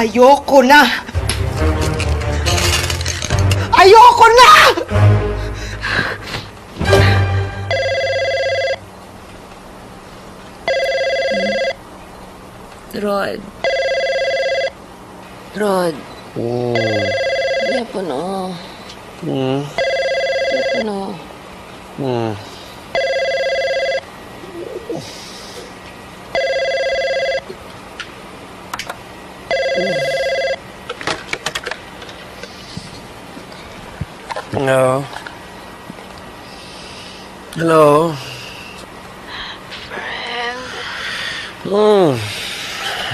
Ayoko na! Ayoko na! Rod. Rod. Yapo na. Yapo na. Hello? Hello?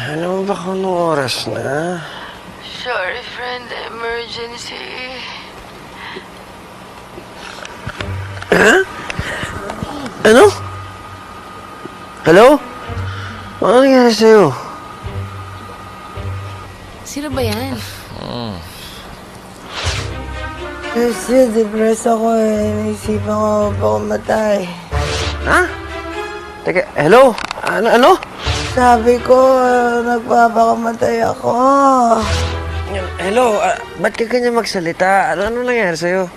Ano ba kung anong oras na? Sorry, friend. Emergency. Ha? Ano? Hello? Ano nangyari sa'yo? Sino ba yan? Kasi depressed ako eh. Naisipan ko pumatay. Ha? Teka, hello? Ano? Sabi ko, nagpapakamatay ako. Hello? Ba't ka ganyan magsalita? Ano nangyari sa'yo?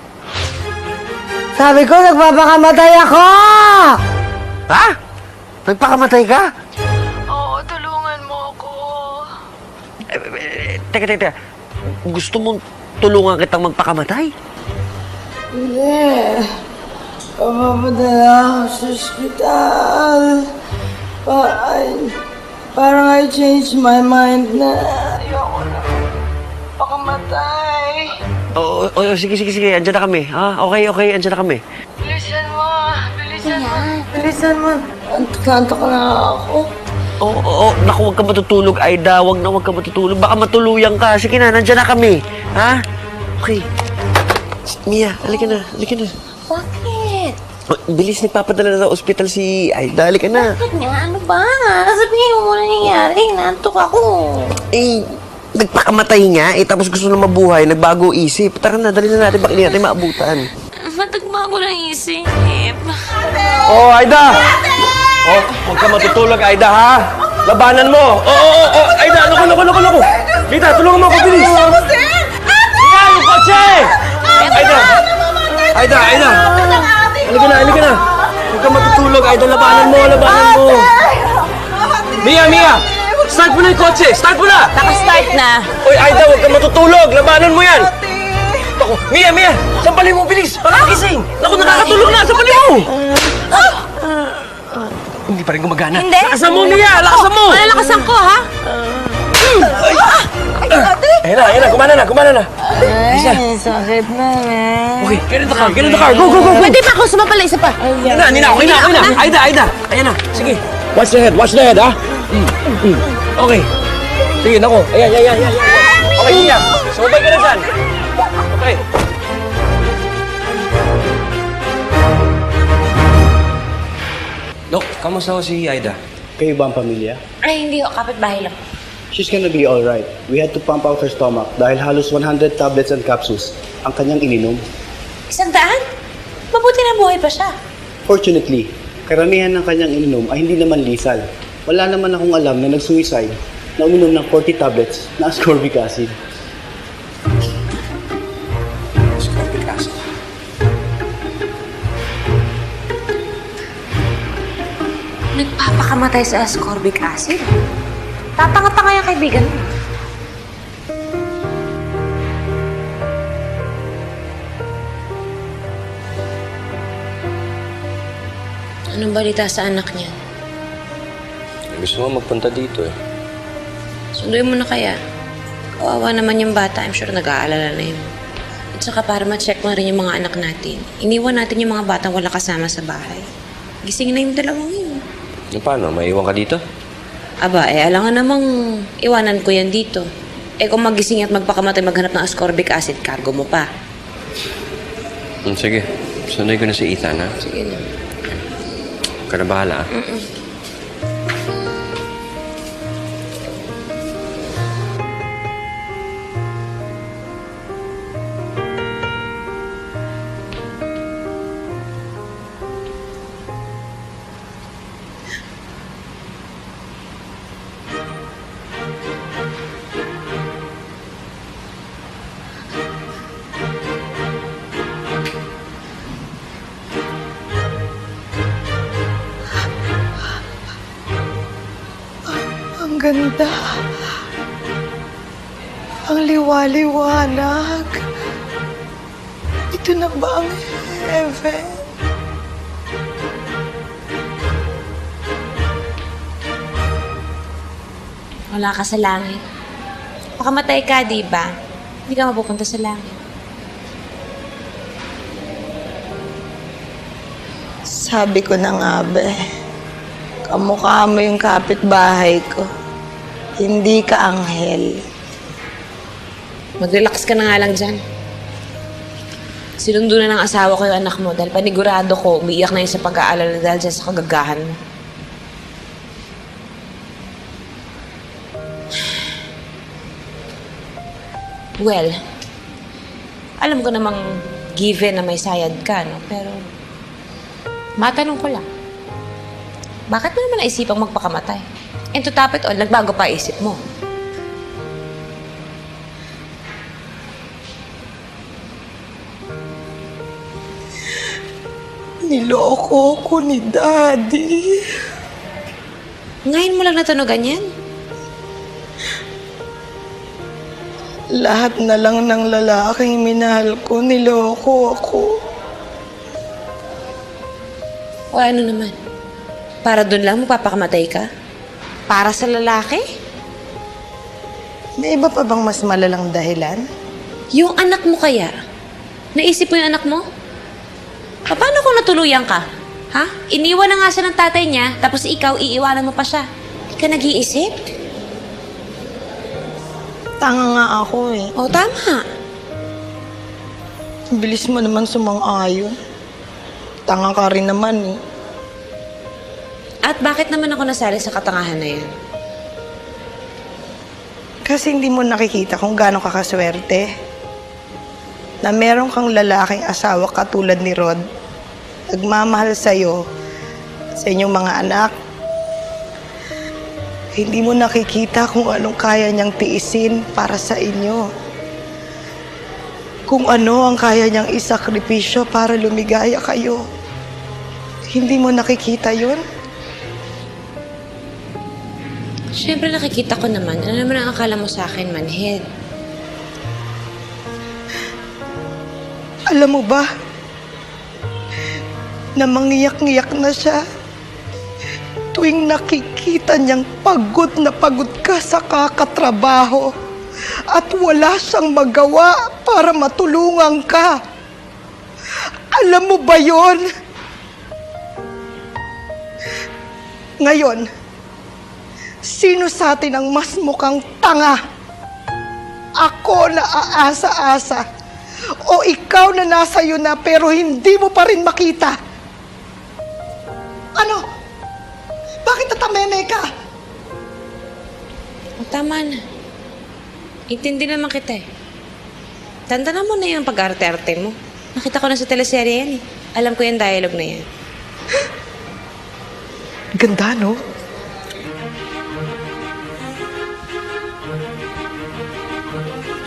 Sabi ko, nagpapakamatay ako! Ha? Nagpakamatay ka? Oo, tulungan mo ako. Teka. Gusto mong tulungan kitang magpakamatay? Hindi. Papapadala ako sa ospital. Parang I changed my mind na ayoko na pakamatay. Oo, sige. Andiyan na kami. Ha? Okay. Andiyan na kami. Bilisan mo. Bilisan mo. Antok na ako. Oo. Naku, huwag ka matutulog, Aida. Huwag ka matutulog. Baka matuluyan ka. Sige na, nandiyan na kami. Ha? Okay. Mia, halika na. Bakit? Bilis, nagpapadala na sa ospital si Aida. Halika na. Bakit nga? Ano ba? Sabihin mo muna nangyari. Nantok ako. Nagpakamatay nga. Tapos gusto na mabuhay. Nagbago isip. Tara na, dali na natin. Baka hindi natin maabutan. Matagma ko ng isip. Oh, Aida! Oh, huwag ka matutulog, Aida, ha? Labanan mo! Oo! Aida, naku! Rita, tulungan mo ako, bilis! Mia, yung kotse! Aida! Halika na! Huwag ka matutulog, Aida, labanan mo! Mia! Start mo na yung kotse! Start mo na! Naka-start na. Oy, Aida, huwag ka matutulog! Labanan mo yan! Naku, Mia! Sampalin mo, bilis! Baka gising! Naku, nakakatulog na! Sampalin mo! Hindi pa rin gumagana. Hindi. Lakasan mo, Mia! Lakasan mo! Malalakasan ko, ha? Ayun na, kumana na. Ay, sakit na, man. Okay, get in the car. Go. Pwede pa ako sumapala, isa pa. Hindi na. Aida. Ayan na. Sige. Watch the head, ha? Okay. Sige, naku. Ayan. Okay, Mia. Sumabay ka na dyan. Okay. Dok, kamusta ko si Aida? Kayo ba ang pamilya? Ay, hindi ko. Kapit-bahay lang. She's gonna be alright. We had to pump out her stomach dahil halos 100 tablets and capsules ang kanyang ininom. 100? Mabuti na buhay pa siya. Fortunately, karamihan ng kanyang ininom ay hindi naman lethal. Wala naman akong alam na nag-suicide na uminom ng 40 tablets na ascorbic acid. Ascorbic acid? Nagpapakamatay sa ascorbic acid? Tatanga-tanga yung kaibigan mo. Anong balita sa anak niya? Gusto mo magpunta dito eh. Sunduin mo na kaya. Kawawa naman yung bata. I'm sure nag-aalala na yun. At saka para ma-check mo rin yung mga anak natin. Iniwan natin yung mga batang wala kasama sa bahay. Gising na yung dalawang yun. Paano? Maiwan ka dito? Aba, alangan namang iwanan ko yan dito. Kung magising at magpakamatay maghanap ng ascorbic acid, cargo mo pa. Sige. Sunday ko na si Ethan, ha? Sige na. Ka na bahala, ha? Ang ganda. Ang liwaliwanag. Ito na ba ang heaven? Wala ka sa langit. Pakamatay ka, di ba? Hindi ka mapupunta sa langit. Sabi ko na nga, be. Kamukha mo yung kapitbahay ko. Hindi ka anghel. Mag-relax ka na nga lang dyan. Sinundo na ng asawa ko yung anak mo dahil panigurado ko umiiyak na yun sa pag-aalala dahil dyan sa kagagahan mo. Well, alam ko namang given na may sayad ka, no? Pero, matanong ko lang, bakit mo naman naisipang magpakamatay? And to top it all, nagbago pa isip mo. Niloko ko ni Daddy. Ngayon mo lang natunugan yan? Lahat na lang ng lalaking minahal ko, niloko ako. O ano naman? Para doon lang magpapakamatay ka? Para sa lalaki? May iba pa bang mas malalang dahilan? Yung anak mo kaya? Naisip mo yung anak mo? Paano kung natuluyan ka? Ha? Iniwan na nga siya ng tatay niya, tapos ikaw, iiwanan mo pa siya. Hindi ka nag-iisip? Tanga nga ako eh. O, tama. Bilis mo naman sumang-ayon. Tanga ka rin naman eh. At bakit naman ako nasali sa katangahan na yan? Kasi hindi mo nakikita kung gaano ka kaswerte. Na meron kang lalaking asawa katulad ni Rod. Nagmamahal sa'yo, sa inyong mga anak. Hindi mo nakikita kung anong kaya niyang tiisin para sa inyo. Kung ano ang kaya niyang isakripisyo para lumigaya kayo. Hindi mo nakikita yun? Siyempre nakikita ko naman. Ano naman ang akala mo sa akin, manhid? Alam mo ba, na mangiyak-ngiyak na siya tuwing nakikita niyang pagod na pagod ka sa kakatrabaho at wala siyang magawa para matulungan ka. Alam mo ba yon? Ngayon, sino sa atin ang mas mukhang tanga? Ako na aasa-asa o ikaw na nasa iyo na pero hindi mo pa rin makita? Ano? Bakit natameme ka? Tama na. Intindi naman kita eh. Tanda mo na yung pag-arte-arte mo. Nakita ko na sa teleserye yan eh. Alam ko yung dialogue na yan. Ganda, no?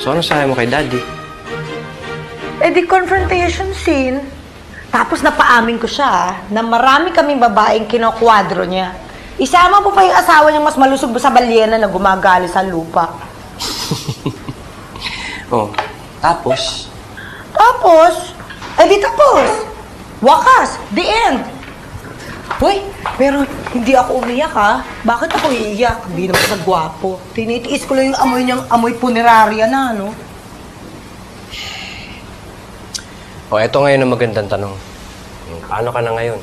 So, ano sabi mo kay Daddy? Eh di confrontation scene. Tapos napaamin ko siya na marami kaming babaeng kinokwadro niya. Isama po pa yung asawa niya mas malusog sa balyena na gumagali sa lupa. Oh, tapos? Tapos, eh di tapos. Wakas, the end. Uy, pero hindi ako umiyak ha. Bakit ako iiyak? Hindi naman sa gwapo. Tinitiis ko lang yung amoy niyang amoy punerarya na, no? O, eto ngayon ang magandang tanong. Paano ka na ngayon?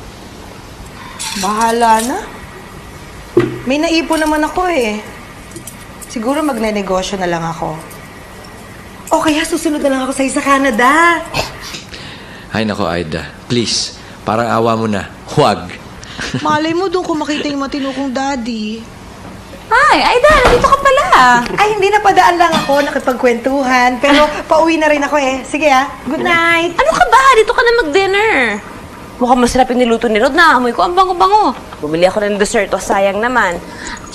Bahala na. May naipon naman ako eh. Siguro magne-negosyo na lang ako. O kaya susunod na lang ako sa Canada. Ay nako, Aida. Please, parang awa mo na. Huwag. Malay mo doon kung makita yung matino kong daddy. Ay, Aida, nandito ka pala. Ay, hindi na padaan lang ako, nakipagkwentuhan. Pero pauwi na rin ako eh. Sige good night. Ano ka ba? Dito ka na mag-dinner. Mukhang masarap yung niluto ni Rod. Naamoy ko ang bango-bango. Bumili ako ng dessert. O, sayang naman.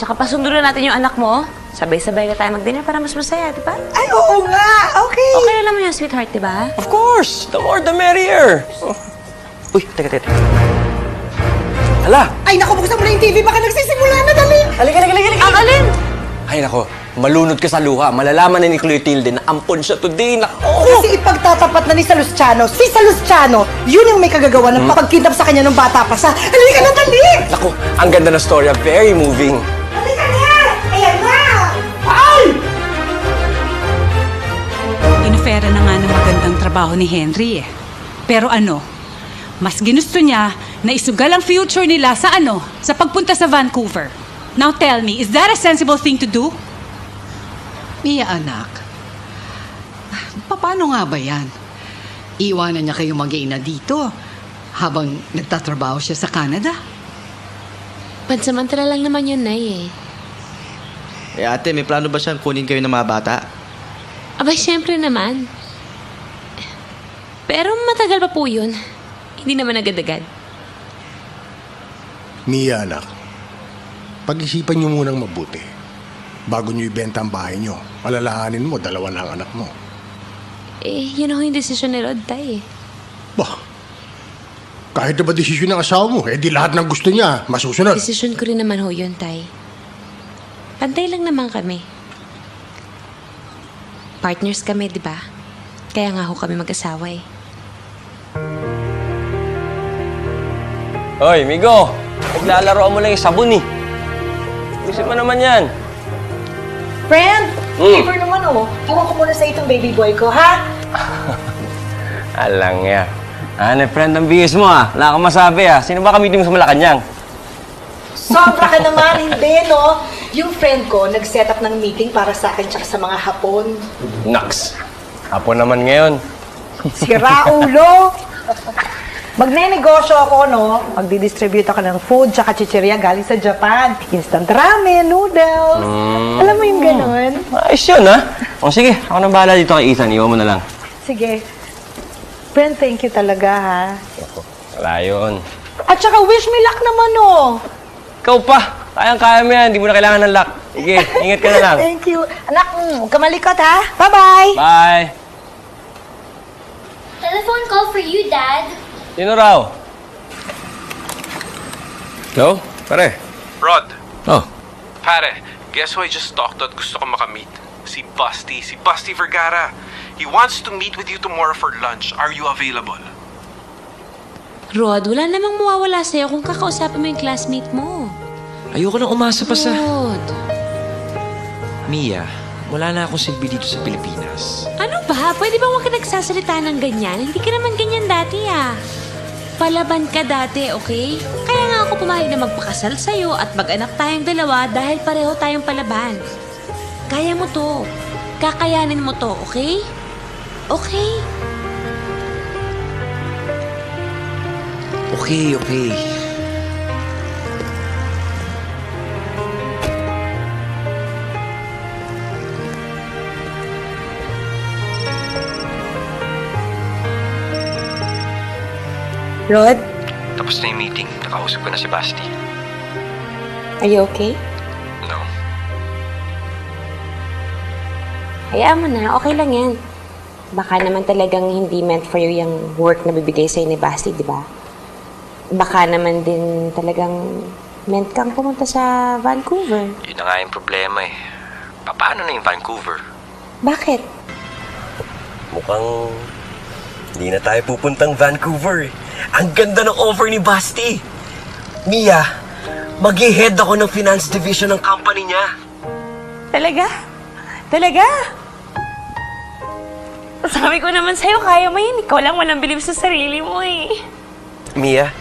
Tsaka pasundo na natin yung anak mo. Sabay-sabay na tayo mag-dinner para mas masaya, di ba? Ay, oo nga. Okay. Okay lang mo yung sweetheart, di ba? Of course! The more the merrier! Uy, teka. Hala! Ay, naku, buksan mo na yung TV. Baka nagsisimula na, dali. Halika. Ang alin? Ay, nako. Malunod ka sa luha. Malalaman na ni Clotilde na ampon siya today. Nako! Kasi ipagtatapat na ni Salustiano. Si Salustiano, yun yung may kagagawa ng pagkidnap sa kanya nung bata pa siya. Halika na, dali! Nako, ang ganda ng storya. Very moving. Halika na! Ayan na! Ay! Inofera na nga ng magandang trabaho ni Henry eh. Pero ano, mas ginusto niya na isugal ang future nila sa sa pagpunta sa Vancouver. Now tell me, is that a sensible thing to do? Mia, anak. Paano nga ba yan? Iwanan niya kayo mag-iina dito habang nagtatrabaho siya sa Canada? Pansamantala lang naman yun, Nay eh. Ate, may plano ba siyang kunin kayo ng mga bata? Abay, syempre naman. Pero matagal pa po yun. Hindi naman agad-agad. Mia, anak. Pag-isipan niyo munang mabuti. Bago niyo ibenta ang bahay niyo, alalahanin mo, 2 na ang anak mo. Eh, yun ako yung desisyon ni Rod, Tay. Bah, kahit na ba desisyon ng asawa mo, di lahat ng gusto niya, masusunod. Desisyon ko rin naman ho yun, Tay. Pantay lang naman kami. Partners kami, di ba? Kaya nga ho kami mag-asawa eh. Hoy, Migo! Naglalaroan mo lang yung sabon eh. Isip mo naman yan. Friend, favor naman oh. Tuwan ko muna sa itong baby boy ko, ha? Alang ya. Ano, friend, ang bihis mo ah. Wala kang masabi ah. Sino ba kamitin mo sa Malacanang? Sobra ka naman, hindi, no? Yung friend ko, nag-set up ng meeting para sa akin tsaka sa mga Hapon. Naks. Apo naman ngayon. Sira ulo! Magne-negosyo ako, no? Magdi-distribute ako ng food tsaka chichirya galing sa Japan. Instant ramen, noodles. Alam mo yung ganun? Ayos yun ah. O sige, ako nang bahala dito kay Ethan. Iwan mo na lang. Sige. Friend, thank you talaga, ha? Wala yun. At saka wish me luck naman, oh! Ikaw pa. Kayang-kaya mo yan. Hindi mo na kailangan ng luck. Sige, ingat ka na lang. Thank you. Anak, huwag ka malikot, ha? Bye-bye! Bye! Telephone call for you, Dad. Sino raw? Hello? Pare? Rod. Oh. Pare, guess who I just talked to at gusto ko makamit? Si Busty Vergara. He wants to meet with you tomorrow for lunch. Are you available? Rod, wala namang mawawala sa'yo kung kakausapin mo yung classmate mo. Ayoko nang umasa pa sa... Rod. Mia, wala na akong silbi dito sa Pilipinas. Ano ba? Pwede ba huwag ka nagsasalita ng ganyan? Hindi ka naman ganyan dati ah. Palaban ka dati, okay? Kaya nga ako pumayag na magpakasal sa'yo at mag-anak tayong dalawa dahil pareho tayong palaban. Kaya mo to. Kakayanin mo to, okay? Okay? Okay. Rod? Tapos na yung meeting. Nakausap ko na si Basti. Are you okay? No. Hayaan mo na. Okay lang yan. Baka naman talagang hindi meant for you yung work na bibigay sa'yo ni Basti, di ba? Baka naman din talagang meant kang pumunta sa Vancouver. Yun na nga yung problema eh. Paano na yung Vancouver? Bakit? Mukhang hindi na tayo pupuntang Vancouver eh. Ang ganda ng offer ni Basti. Mia, mag-head ako ng finance division ng company niya. Talaga? Talaga? Sabi ko naman sa'yo, kaya mo yun. Ikaw lang walang bilib sa sarili mo eh. Mia,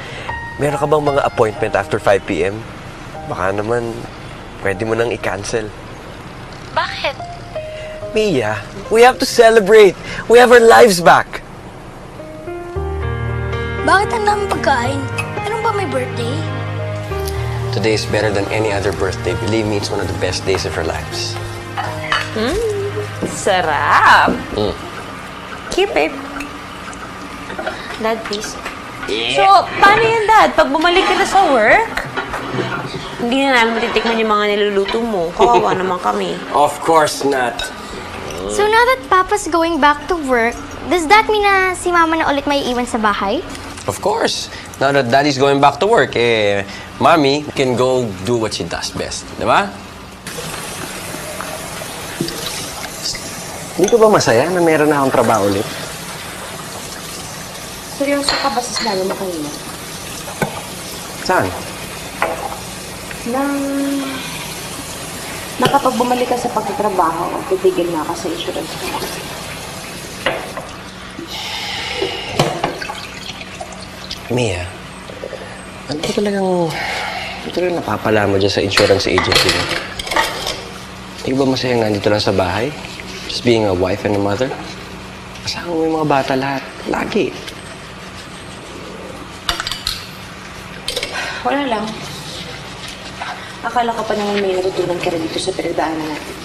meron ka bang mga appointment after 5 p.m.? Baka naman, pwede mo nang i-cancel. Bakit? Mia, we have to celebrate. We have our lives back. Bakit ang daming pagkain? Anong ba may birthday? Today is better than any other birthday. Believe me, it's one of the best days of our lives. Sarap! Keep it. Dad, please. So, paano yan, Dad? Pag bumalik ka na sa work, hindi na namin matitikman yung mga niluluto mo. Kawawa naman kami. Of course not. So now that Papa's going back to work, does that mean na si Mama na ulit may iwan sa bahay? Of course. Now that Daddy's going back to work, Mommy can go do what she does best. Diba? Hindi ko ba masaya na meron na akong trabaho ulit? Seryoso ka ba sa sinabi mo kanina? Saan? Na kapag bumalik ka sa pagtatrabaho, titigil na ka sa insurance mo. Mia, ano ba talagang napapala mo dyan sa insurance agency mo? Hindi ba masaya nandito lang sa bahay? Just being a wife and a mother? Kasama mo yung mga bata lahat. Lagi. Wala lang. Akala ko pa naman may natutunan ka rin dito sa pinagdaanan natin.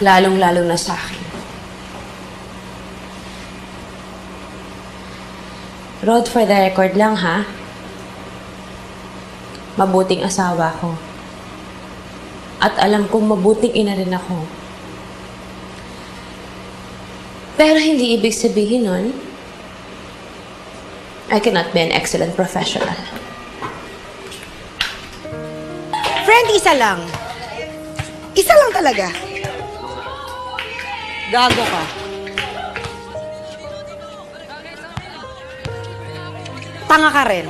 Lalong-lalo na sa akin. Rod, for the record lang, ha? Mabuting asawa ko. At alam kong mabuting ina rin ako. Pero hindi ibig sabihin nun, I cannot be an excellent professional. Friend, isa lang. Isa lang talaga. Gago ka. Tanga ka rin.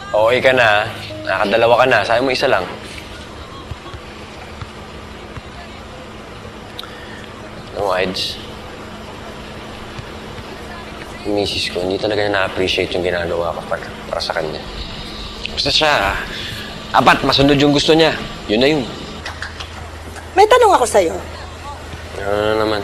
Okay ka na. Nakakadalawa ka na. Sayang mo isa lang. No, Ides. Yung misis ko, hindi talaga niya na-appreciate yung ginagawa ko para sa kanya. Basta siya, apat, masunod yung gusto niya. Yun na yun. May tanong ako sa'yo. Ano na naman?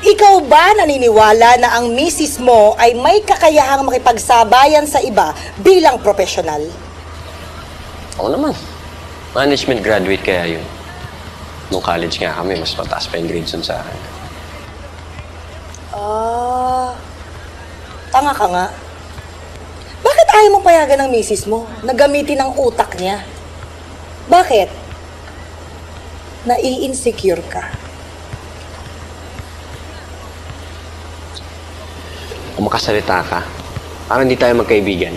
Ikaw ba naniniwala na ang misis mo ay may kakayahang makipagsabayan sa iba bilang profesional? Oo naman. Management graduate kaya yun. Nung college nga kami, mas mataas pa yung grades dun sa akin. Tanga ka nga. Bakit ayaw mo payagan ng misis mo na gamitin ang utak niya? Bakit? Nai-insecure ka. Kung makasalita ka, parang hindi tayo magkaibigan.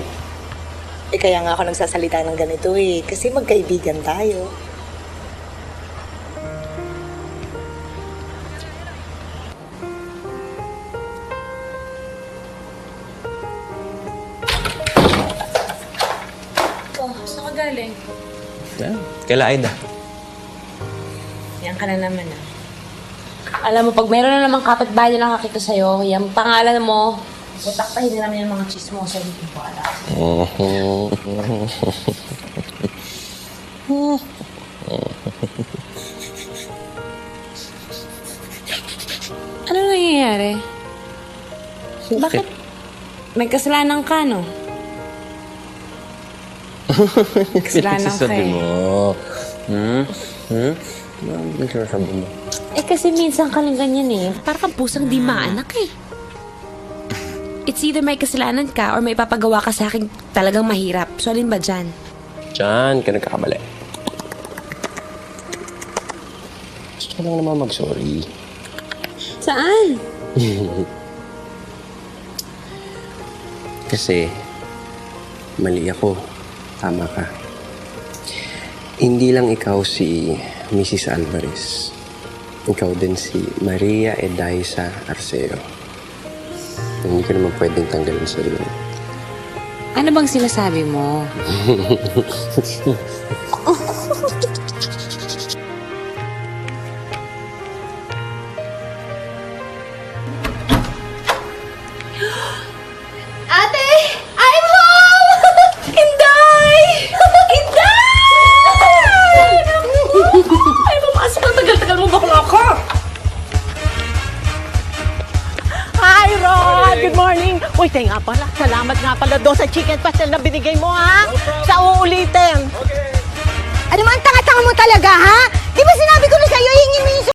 Kaya nga ako nagsasalita ng ganito kasi magkaibigan tayo. Oh, saan ka galing? Kaila Aida. Yan ka na naman ah. Alam mo, pag meron na namang kapitbahay na nakakita sa'yo, yung pangalan mo, putaktahin na naman yung mga chismosa, hindi ko alam. Ano nangyayari? Bakit? May kasalanan ka, no? Kasalanan ka eh. mo? Ano sinasabi mo? Eh kasi minsan ka lang ganyan eh. Parang kang pusang di maanak eh. It's either may kasalanan ka or may papagawa ka sa akin talagang mahirap. So alin ba dyan? Diyan ka nagkakamali. Gusto ko lang naman mag-sorry. Saan? Kasi, mali ako. Tama ka. Hindi lang ikaw si Mrs. Alvarez. Ikaw din si Maria Edaisa Arceo. Hindi ko naman pwedeng tanggalin sa sarili. Ano bang sinasabi mo? Ate! I'm home! Inday! Inday! Ay, pumasok na tagal-tagal mo bakla ka! Hi, Rod! Good morning! Uy, tayo nga pala. Salamat nga pala doon sa chicken pastel na binigay mo, ha? Sa uulitin. Ano man tanga-tanga mo talaga, ha? Di ba sinabi